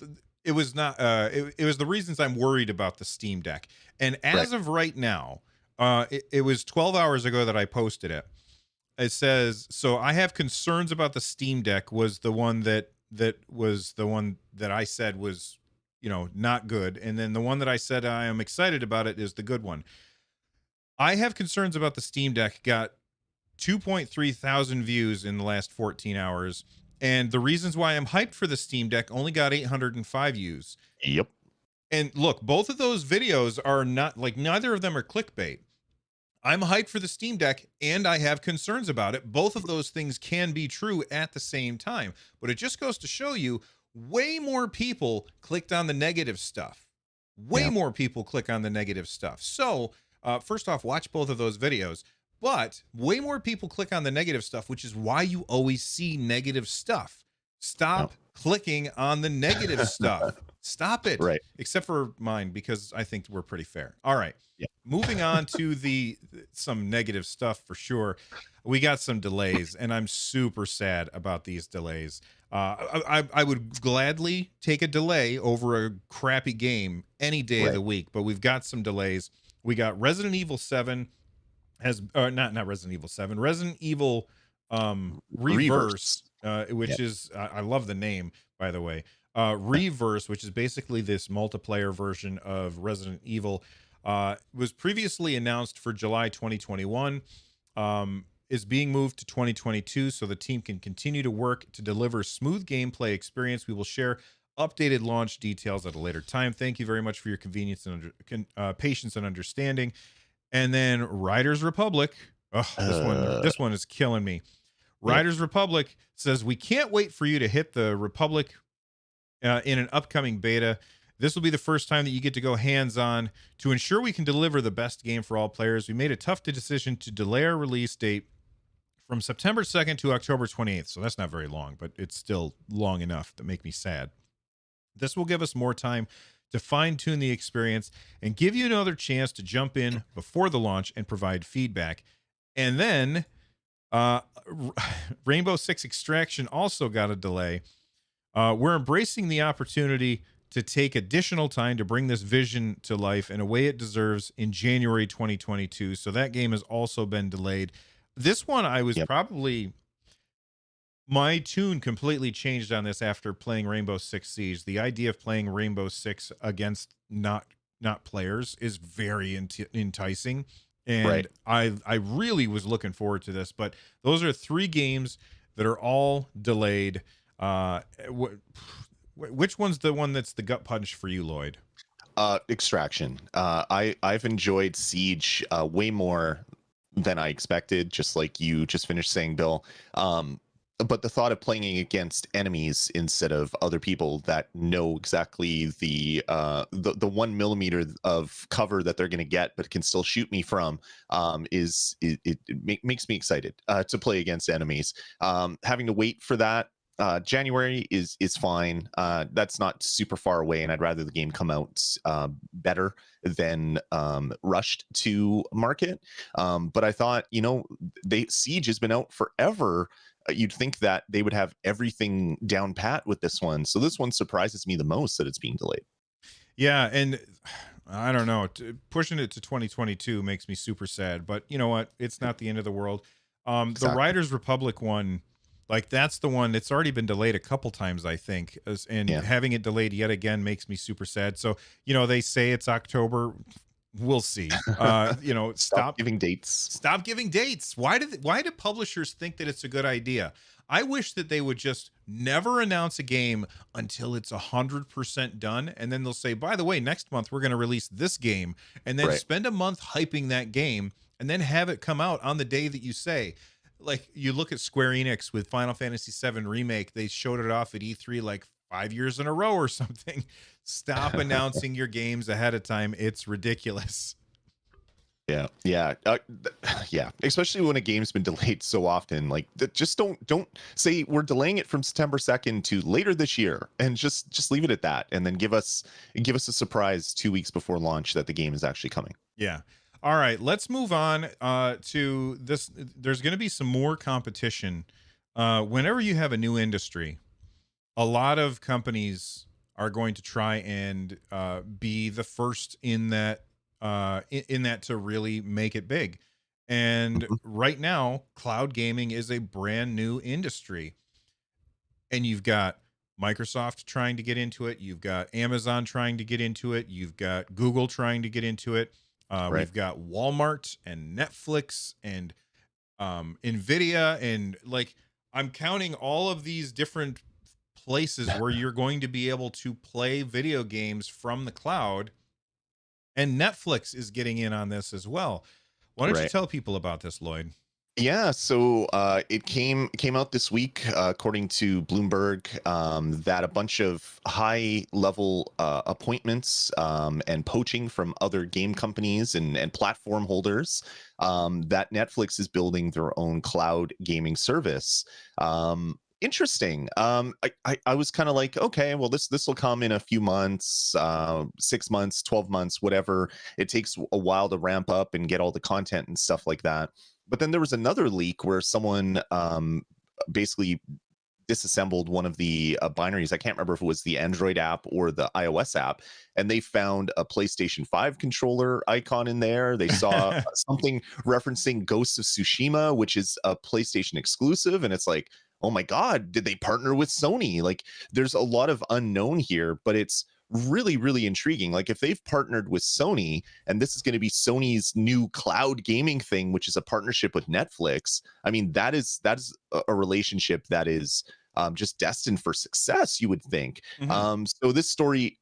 It was not it was the reasons I'm worried about the Steam Deck. And as of right now, it was 12 hours ago that I posted it. It says, so I have concerns about the Steam Deck was the one that was the one that I said was, not good. And then the one that I said I am excited about it is the good one. I have concerns about the Steam Deck got 2.3 thousand views in the last 14 hours. And the reasons why I'm hyped for the Steam Deck only got 805 views. Yep. And look, both of those videos are not like, neither of them are clickbait. I'm hyped for the Steam Deck and I have concerns about it. Both of those things can be true at the same time, but it just goes to show you way more people clicked on the negative stuff. Way more people click on the negative stuff. So, first off, watch both of those videos, but way more people click on the negative stuff, which is why you always see negative stuff. Stop clicking on the negative stuff. Stop it. Right. Except for mine, because I think we're pretty fair. All right. Yeah. Moving on to some negative stuff for sure. We got some delays, and I'm super sad about these delays. I would gladly take a delay over a crappy game any day of the week, but we've got some delays. We got Resident Evil 7 has not Resident Evil 7, Resident Evil Reverse, which is I love the name, by the way. Reverse, which is basically this multiplayer version of Resident Evil, was previously announced for July 2021, is being moved to 2022 so the team can continue to work to deliver smooth gameplay experience. We will share updated launch details at a later time. Thank you very much for your convenience and patience and understanding. And then Riders Republic. Oh, this one is killing me. Riders Republic says, we can't wait for you to hit the Republic in an upcoming beta. This will be the first time that you get to go hands-on. To ensure we can deliver the best game for all players, we made a tough decision to delay our release date from September 2nd to October 28th. So that's not very long, but it's still long enough to make me sad. This will give us more time to fine-tune the experience and give you another chance to jump in before the launch and provide feedback. And then Rainbow Six Extraction also got a delay. We're embracing the opportunity to take additional time to bring this vision to life in a way it deserves in January 2022. So that game has also been delayed. This one, I was probably... My tune completely changed on this after playing Rainbow Six Siege. The idea of playing Rainbow Six against not players is very enticing. And I really was looking forward to this. But those are 3 games that are all delayed. Which one's the one that's the gut punch for you, Lloyd? Extraction. I've enjoyed Siege way more than I expected, just like you just finished saying, Bill. but the thought of playing against enemies instead of other people that know exactly the 1 millimeter of cover that they're going to get but can still shoot me from, makes me excited to play against enemies. Having to wait for that, January is fine. That's not super far away, and I'd rather the game come out better than rushed to market. But I thought, Siege has been out forever. You'd think that they would have everything down pat with this one. So this one surprises me the most that it's being delayed. Yeah, and I don't know, pushing it to 2022 makes me super sad, but you know what? It's not the end of the world. The Exactly. Riders Republic one, like that's the one that's already been delayed a couple times, I think, and Yeah. having it delayed yet again makes me super sad. So, they say it's October. We'll see. Stop giving dates. Stop giving dates. Why do publishers think that it's a good idea? I wish that they would just never announce a game until it's 100% done, and then they'll say, by the way, next month we're going to release this game, and then Right. spend a month hyping that game, and then have it come out on the day that you say. Like, you look at Square Enix with Final Fantasy VII Remake, they showed it off at E3 like 5 years in a row or something. Stop announcing your games ahead of time. It's ridiculous. Yeah, yeah, yeah. Especially when a game's been delayed so often, like just don't say we're delaying it from September 2nd to later this year, and just leave it at that, and then give us a surprise 2 weeks before launch that the game is actually coming. Yeah. All right, let's move on to this. There's going to be some more competition. Whenever you have a new industry, a lot of companies are going to try and be the first in that in that to really make it big. And Mhm. right now, cloud gaming is a brand new industry, and you've got Microsoft trying to get into it. You've got Amazon trying to get into it. You've got Google trying to get into it. Right. We've got Walmart and Netflix and Nvidia, and like, I'm counting all of these different places where you're going to be able to play video games from the cloud, and Netflix is getting in on this as well. Why don't you Right. tell people about this, Lloyd? Yeah, so it came out this week, according to Bloomberg, that a bunch of high level appointments and poaching from other game companies and platform holders, that Netflix is building their own cloud gaming service. Interesting. I was kind of like, okay, well, this will come in a few months, 6 months, 12 months, whatever. It takes a while to ramp up and get all the content and stuff like that. But then there was another leak where someone basically disassembled one of the binaries. I can't remember if it was the Android app or the iOS app, and they found a PlayStation 5 controller icon in there. They saw something referencing Ghosts of Tsushima, which is a PlayStation exclusive, and it's like, oh my god, did they partner with Sony? Like, there's a lot of unknown here, but it's really, really intriguing. Like, if they've partnered with Sony and this is going to be Sony's new cloud gaming thing, which is a partnership with Netflix, I mean, that is a relationship that is just destined for success, you would think. Mhm. So this story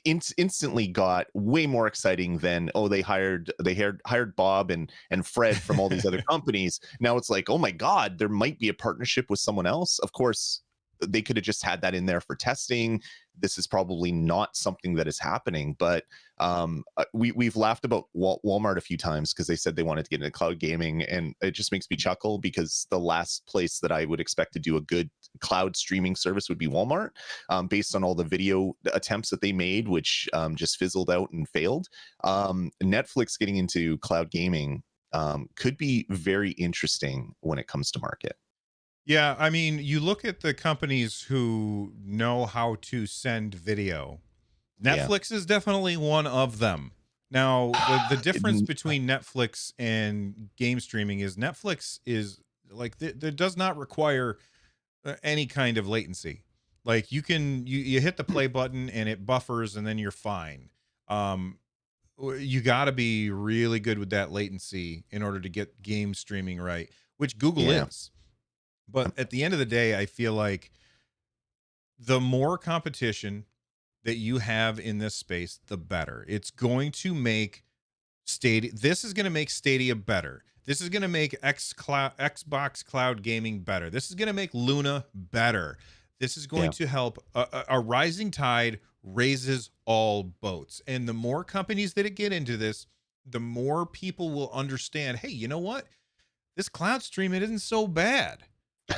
instantly got way more exciting than, oh, they hired Bob and Fred from all these other companies. Now it's like, oh my god, there might be a partnership with someone else. Of course, they could have just had that in there for testing. This is probably not something that is happening, but we've laughed about Walmart a few times because they said they wanted to get into cloud gaming, and it just makes me chuckle because the last place that I would expect to do a good cloud streaming service would be Walmart, based on all the video attempts that they made, which just fizzled out and failed. Netflix getting into cloud gaming could be very interesting when it comes to market. Yeah, I mean, you look at the companies who know how to send video. Yeah. Netflix is definitely one of them. Now, the difference between Netflix and game streaming is Netflix is like, there does not require any kind of latency. Like, you hit the play button and it buffers and then you're fine. Um you got to be really good with that latency in order to get game streaming right, which Google Yeah. is. But at the end of the day, I feel like the more competition that you have in this space, the better. It's going to make Stadia. This is going to make Stadia better. This is going to make Xbox Cloud Gaming better. This is going to make Luna better. This is going Yeah. to help. A rising tide raises all boats. And the more companies that get into this, the more people will understand, hey, you know what? This cloud streaming isn't so bad.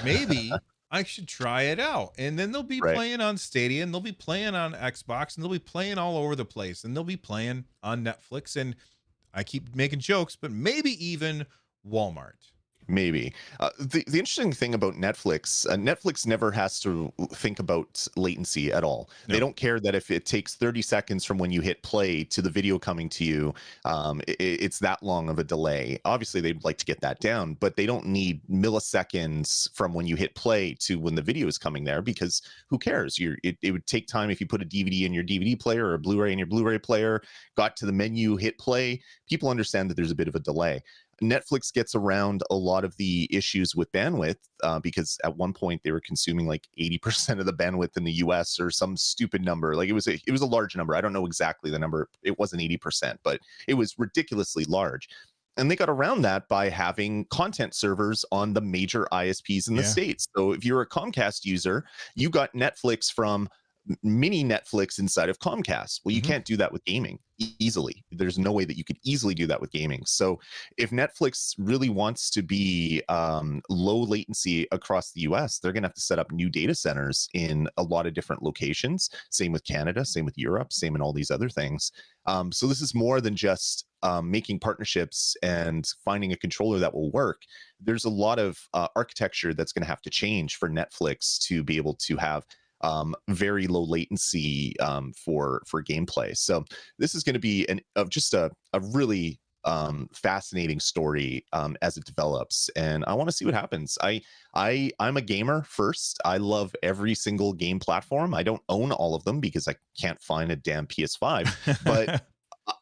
Maybe I should try it out. And then they'll be Right. playing on Stadia, and they'll be playing on Xbox, and they'll be playing all over the place, and they'll be playing on Netflix. And I keep making jokes, but maybe even Walmart. Maybe. The interesting thing about Netflix, Netflix never has to think about latency at all. They No. don't care that if it takes 30 seconds from when you hit play to the video coming to you, it's that long of a delay. Obviously, they'd like to get that down, but they don't need milliseconds from when you hit play to when the video is coming there, because who cares? It would take time if you put a DVD in your DVD player or a Blu-ray in your Blu-ray player, got to the menu, hit play. People understand that there's a bit of a delay. Netflix gets around a lot of the issues with bandwidth because at one point they were consuming like 80% of the bandwidth in the US or some stupid number. Like it was a large number. I don't know exactly the number. It wasn't 80%, but it was ridiculously large. And they got around that by having content servers on the major ISPs in the Yeah. States. So if you're a Comcast user, you got Netflix from mini Netflix inside of Comcast. Well, you Mhm. can't do that with gaming easily. There's no way that you could easily do that with gaming. So if Netflix really wants to be low latency across the US, they're going to have to set up new data centers in a lot of different locations. Same with Canada, same with Europe, same in all these other things. So this is more than just making partnerships and finding a controller that will work. There's a lot of architecture that's going to have to change for Netflix to be able to have very low latency for gameplay. So this is going to be just a really fascinating story as it develops, and I want to see what happens. I'm a gamer first. I love every single game platform. I don't own all of them because I can't find a damn PS5, but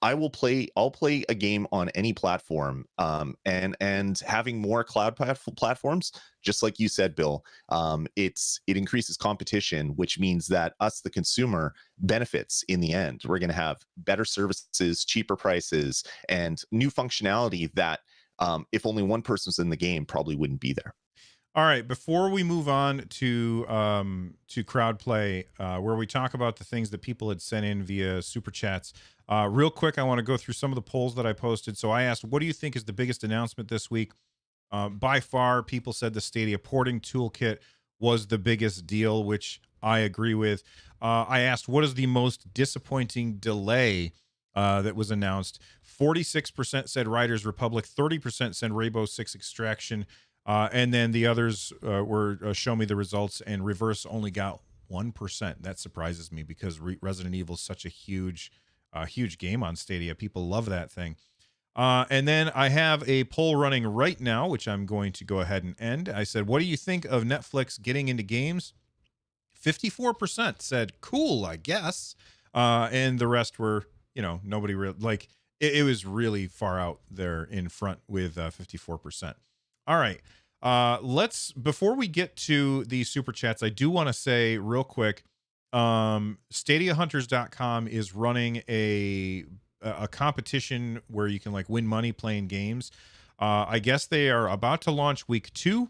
I'll play a game on any platform, and having more cloud platforms, just like you said, Bill, it increases competition, which means that us, the consumer, benefits in the end. We're going to have better services, cheaper prices, and new functionality that, if only one person's in the game, probably wouldn't be there. All right, before we move on to crowd play, where we talk about the things that people had sent in via super chats, real quick, I want to go through some of the polls that I posted. So I asked, what do you think is the biggest announcement this week? By far, people said the Stadia porting toolkit was the biggest deal, which I agree with. I asked, what is the most disappointing delay that was announced? 46% said Riders Republic, 30% said Rainbow Six Extraction, and then the others were show me the results, and Reverse only got 1%. That surprises me because Resident Evil is such a huge game on Stadia. People love that thing. And then I have a poll running right now, which I'm going to go ahead and end. I said, what do you think of Netflix getting into games? 54% said, cool, I guess. And the rest were, nobody really, like, it was really far out there in front with 54%. All right. Before we get to the super chats, I do want to say real quick, Stadiahunters.com is running a competition where you can like win money playing games. I guess they are about to launch week 2,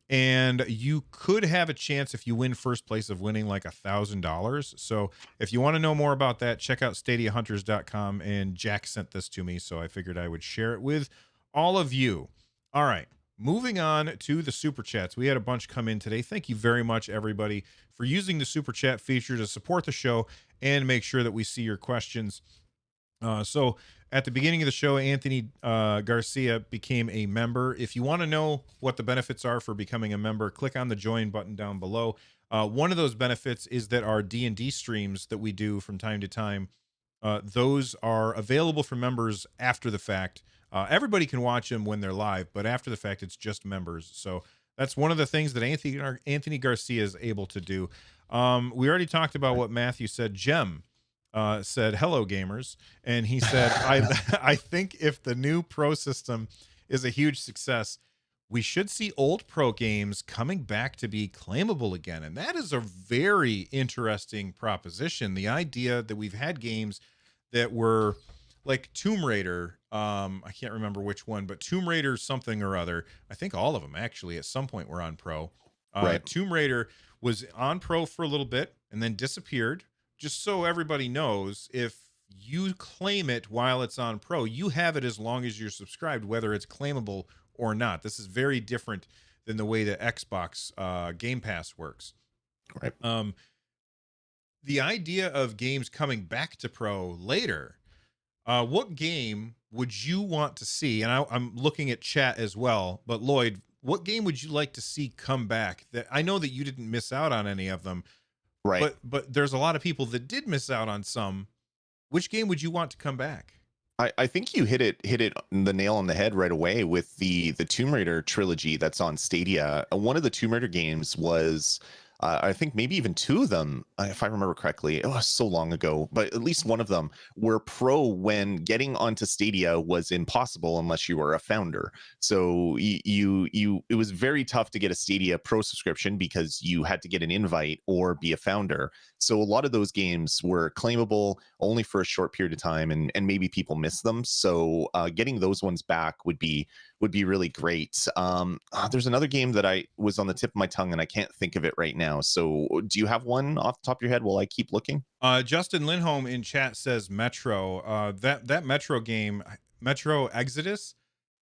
and you could have a chance if you win first place of winning like $1,000. So if you want to know more about that, check out Stadiahunters.com. And Jack sent this to me, so I figured I would share it with all of you. All right. Moving on to the super chats. We had a bunch come in today. Thank you very much, everybody, for using the super chat feature to support the show and make sure that we see your questions. So at the beginning of the show, Anthony Garcia became a member. If you want to know what the benefits are for becoming a member, click on the join button down below. One of those benefits is that our D&D streams that we do from time to time, those are available for members after the fact. Everybody can watch them when they're live, but after the fact, it's just members. So that's one of the things that Anthony Garcia is able to do. We already talked about what Matthew said. Jem said, hello, gamers. And he said, I think if the new Pro system is a huge success, we should see old Pro games coming back to be claimable again. And that is a very interesting proposition. The idea that we've had games that were like Tomb Raider, I can't remember which one, but Tomb Raider something or other. I think all of them actually at some point were on Pro. Right. Tomb Raider was on Pro for a little bit and then disappeared. Just so everybody knows, if you claim it while it's on Pro, you have it as long as you're subscribed, whether it's claimable or not. This is very different than the way the Xbox Game Pass works. Right. The idea of games coming back to Pro later, what game would you want to see? And I'm looking at chat as well, but Lloyd, what game would you like to see come back? That I know that you didn't miss out on any of them, Right. but there's a lot of people that did miss out on some. Which game would you want to come back? I think you hit it the nail on the head right away with the Tomb Raider trilogy that's on Stadia. One of the Tomb Raider games was I think maybe even two of them, if I remember correctly. It was so long ago, but at least one of them were pro when getting onto Stadia was impossible unless you were a founder. So it was very tough to get a Stadia Pro subscription because you had to get an invite or be a founder. So a lot of those games were claimable only for a short period of time, and maybe people miss them. So getting those ones back would be really great. There's another game that I was on the tip of my tongue and I can't think of it right now. So do you have one off the top of your head while I keep looking? Justin Lindholm in chat says Metro. That Metro game, Metro Exodus,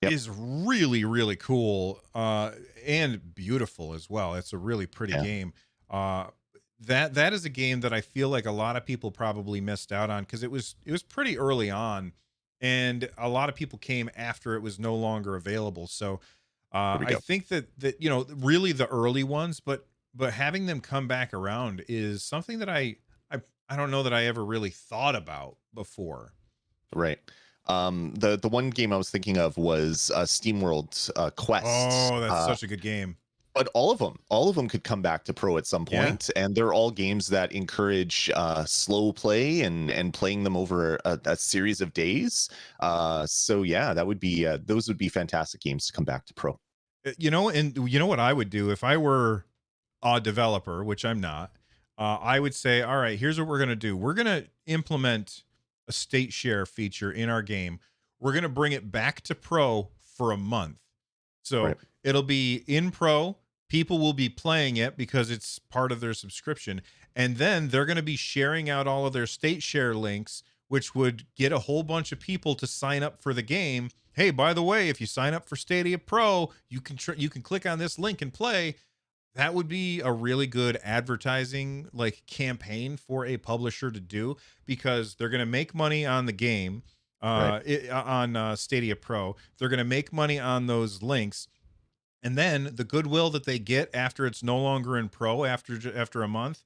Yep. is really, really cool and beautiful as well. It's a really pretty Yeah. game. That is a game that I feel like a lot of people probably missed out on because it was pretty early on, and a lot of people came after it was no longer available. So There we I go. think that really the early ones, but having them come back around is something that I don't know that I ever really thought about before. Right. The one game I was thinking of was SteamWorld Quest. Oh, that's such a good game. But all of them could come back to pro at some Yeah. point, and they're all games that encourage slow play and playing them over a series of days. So yeah, that would be those would be fantastic games to come back to pro. And you know what I would do if I were a developer, which I'm not. I would say, all right, here's what we're going to do. We're going to implement a state share feature in our game. We're going to bring it back to pro for a month. So Right. it'll be in pro. People will be playing it because it's part of their subscription. And then they're going to be sharing out all of their state share links, which would get a whole bunch of people to sign up for the game. Hey, by the way, if you sign up for Stadia Pro, you can click on this link and play. That would be a really good advertising like campaign for a publisher to do because they're going to make money on the game Right. on Stadia Pro. They're going to make money on those links, and then the goodwill that they get after it's no longer in Pro after a month,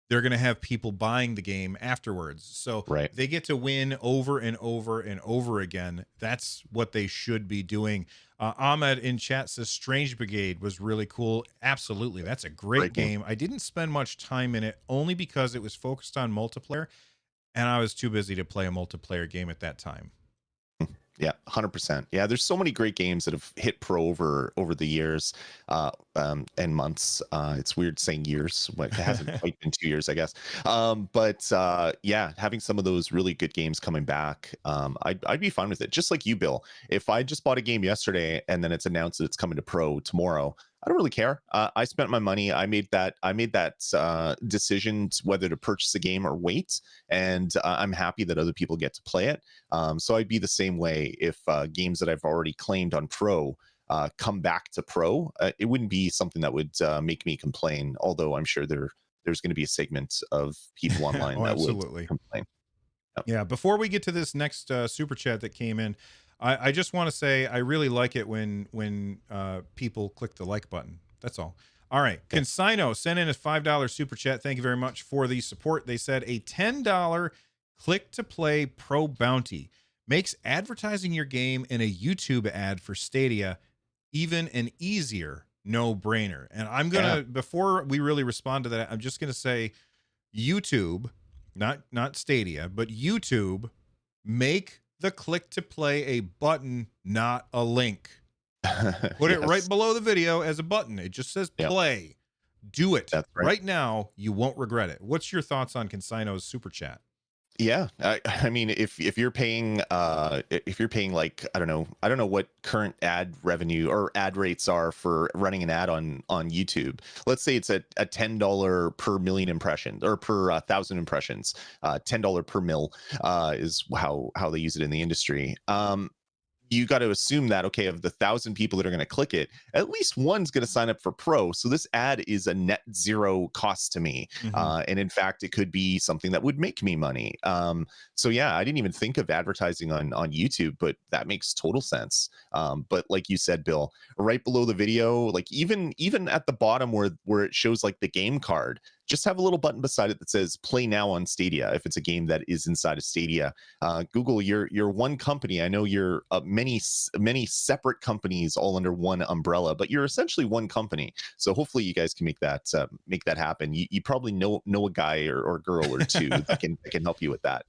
they're going to have people buying the game afterwards. So Right. they get to win over and over and over again. That's what they should be doing. Ahmed in chat says Strange Brigade was really cool. Absolutely. That's a great Great game. game. I didn't spend much time in it only because it was focused on multiplayer and I was too busy to play a multiplayer game at that time. Yeah, 100%. Yeah, there's so many great games that have hit pro over the years and months. It's weird saying years. It hasn't quite been 2 years, I guess. But yeah, having some of those really good games coming back, I'd be fine with it. Just like you, Bill. If I just bought a game yesterday and then it's announced that it's coming to pro tomorrow, I don't really care. I spent my money. I made that decision whether to purchase a game or wait, and I'm happy that other people get to play it. So I'd be the same way if games that I've already claimed on Pro come back to Pro. It wouldn't be something that would make me complain. Although I'm sure there's going to be a segment of people online Oh, that absolutely. would complain. Yep. Yeah. Before we get to this next super chat that came in, I just want to say I really like it when people click the like button. That's all. All right. Okay. Consino sent in a $5 super chat. Thank you very much for the support. They said a $10 click to play pro bounty makes advertising your game in a YouTube ad for Stadia even an easier no brainer. And I'm going to, before we really respond to that, I'm just going to say YouTube, not Stadia, but YouTube, make the click to play a button, not a link. Put it right below the video as a button. It just says play. Do it. That's right. Right now. You won't regret it. What's your thoughts on Consino's super chat? Yeah, I mean, if you're paying if you're paying like I don't know what current ad revenue or ad rates are for running an ad on YouTube. Let's say it's at $10 per million impressions or per thousand impressions. $10 per mil is how they use it in the industry. You got to assume that, okay, of the 1,000 people that are going to click it, at least one's going to sign up for Pro. So this ad is a net zero cost to me. Hmm. And in fact, it could be something that would make me money. So yeah, I didn't even think of advertising on YouTube, but that makes total sense. But like you said, Bill, right below the video, like even at the bottom where it shows like the game card, just have a little button beside it that says play now on Stadia if it's a game that is inside of Stadia. Google, you're one company. I know you're many separate companies all under one umbrella, but you're essentially one company. So hopefully you guys can make that happen. You probably know a guy or girl or two that can help you with that.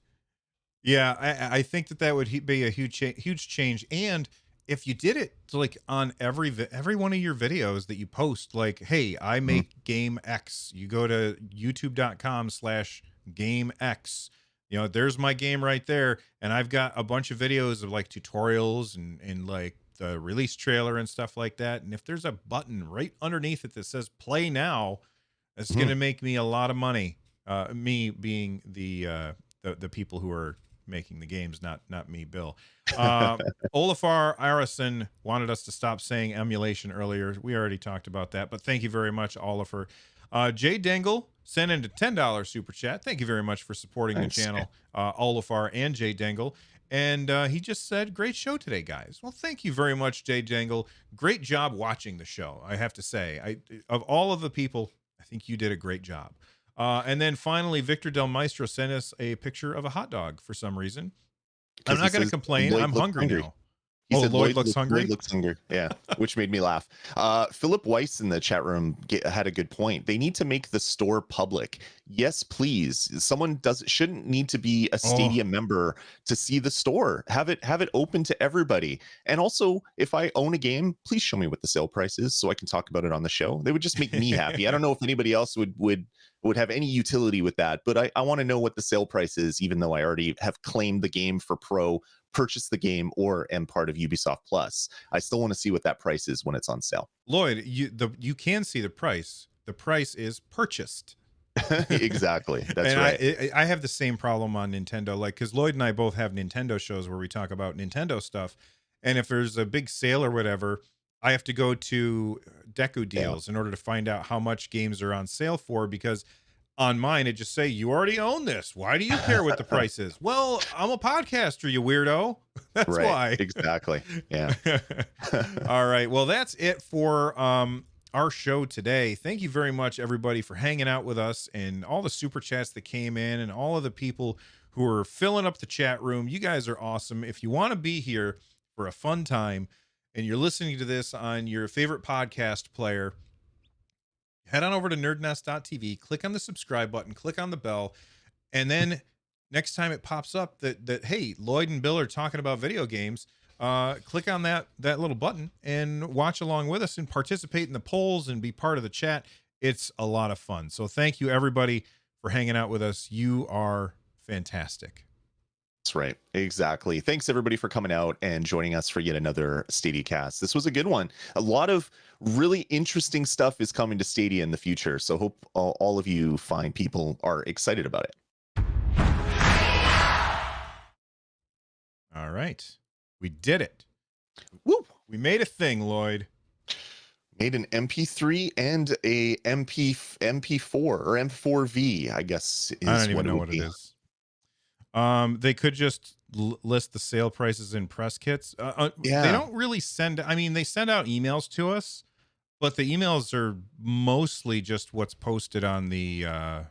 Yeah, I think that would be a huge change. And if you did it like on every one of your videos that you post, like, hey, I Mhm. make game X, you go to youtube.com/game X, there's my game right there. And I've got a bunch of videos of like tutorials and like the release trailer and stuff like that. And if there's a button right underneath it that says play now, it's going Mhm. to make me a lot of money. Me being the people who are making the games, not me, Bill. Uh, Olafar Arison wanted us to stop saying emulation earlier. We already talked about that, but thank you very much, Olafar. Jay Dangle sent in a $10 super chat. Thank you very much for supporting the Nice. channel, Olafar and Jay Dangle. And he just said, great show today, guys. Well, thank you very much, Jay Dangle. Great job watching the show, I have to say. Of all of the people, I think you did a great job. And then finally, Victor Del Maestro sent us a picture of a hot dog for some reason. I'm Because he not going to says complain. Lloyd I'm looks hungry hungry. now. He Oh, said Lloyd looks Lloyd hungry. looks hungry. Yeah, which made me laugh. Philip Weiss in the chat room had a good point. They need to make the store public. Yes, please. Someone shouldn't need to be a Oh, Stadia member to see the store. Have it open to everybody. And also, if I own a game, please show me what the sale price is so I can talk about it on the show. They would just make me happy. I don't know if anybody else would have any utility with that, but I want to know what the sale price is, even though I already have claimed the game for Pro, purchase the game, or am part of Ubisoft Plus. I still want to see what that price is when it's on sale. Lloyd, you can see the price. The price is purchased. Exactly. That's And right. I have the same problem on Nintendo, like, because Lloyd and I both have Nintendo shows where we talk about Nintendo stuff, and if there's a big sale or whatever, I have to go to Deku Yeah. Deals in order to find out how much games are on sale for, because on mine it just say you already own this. Why do you care what the price is? Well, I'm a podcaster, you weirdo. That's Right. why. Exactly. Yeah. All right. Well, that's it for our show today. Thank you very much, everybody, for hanging out with us and all the super chats that came in and all of the people who are filling up the chat room. You guys are awesome. If you want to be here for a fun time and you're listening to this on your favorite podcast player, head on over to nerdnest.tv, click on the subscribe button, click on the bell, and then next time it pops up that hey, Lloyd and Bill are talking about video games, click on that little button and watch along with us and participate in the polls and be part of the chat. It's a lot of fun. So thank you everybody for hanging out with us. You are fantastic. That's right. Exactly. Thanks everybody for coming out and joining us for yet another Stadiacast. This was a good one. A lot of really interesting stuff is coming to Stadia in the future. So hope all of you fine people are excited about it. All right. We did it. Woo! We made a thing, Lloyd. Made an MP3 and a MP4 or M4V, I guess I is don't even what it know would what it be. is. They could just list the sale prices in press kits. They Yeah. don't really send. I mean, they send out emails to us, but the emails are mostly just what's posted on the thing.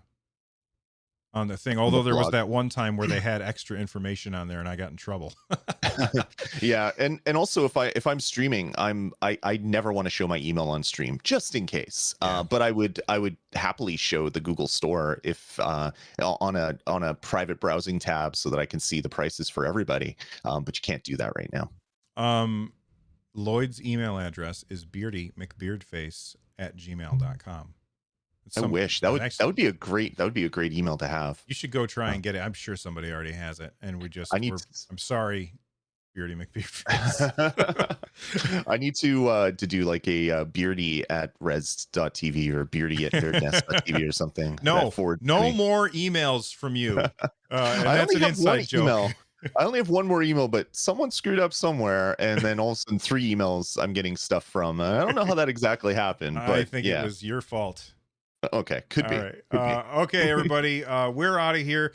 On the Although there was blog. that one time where they had extra information on there, and I got in trouble. Yeah, and also if I'm streaming, I never want to show my email on stream just in case. Yeah. But I would happily show the Google Store if on a private browsing tab so that I can see the prices for everybody. But you can't do that right now. Um, Lloyd's email address is beardymcbeardface@gmail.com. I wish that would be a great email to have. You should go try and get it. I'm sure somebody already has it, and I'm sorry, Beardy McBeard. I need to do like a Beardy at res.tv or Beardy at nerdnest.tv or something. No more emails from you. And that's an inside joke. Email. I only have one more email, but someone screwed up somewhere, and then all of a sudden 3 emails I'm getting stuff from. I don't know how that exactly happened, but I think it was your fault. Okay, could be. Right. Okay, everybody, we're out of here.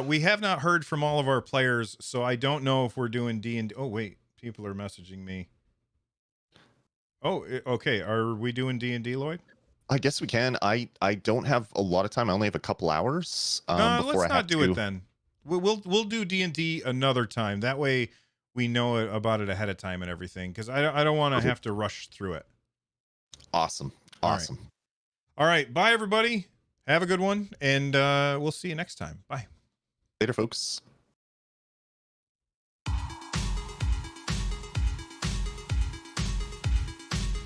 We have not heard from all of our players, so I don't know if we're doing D&D. Oh, wait, people are messaging me. Oh, okay. Are we doing D&D, Lloyd? I guess we can. I don't have a lot of time. I only have a couple hours. Let's not do it then. We'll do D&D another time. That way we know about it ahead of time and everything, because I don't want to have to rush through it. Awesome. All right. Bye, everybody. Have a good one, and we'll see you next time. Bye. Later, folks.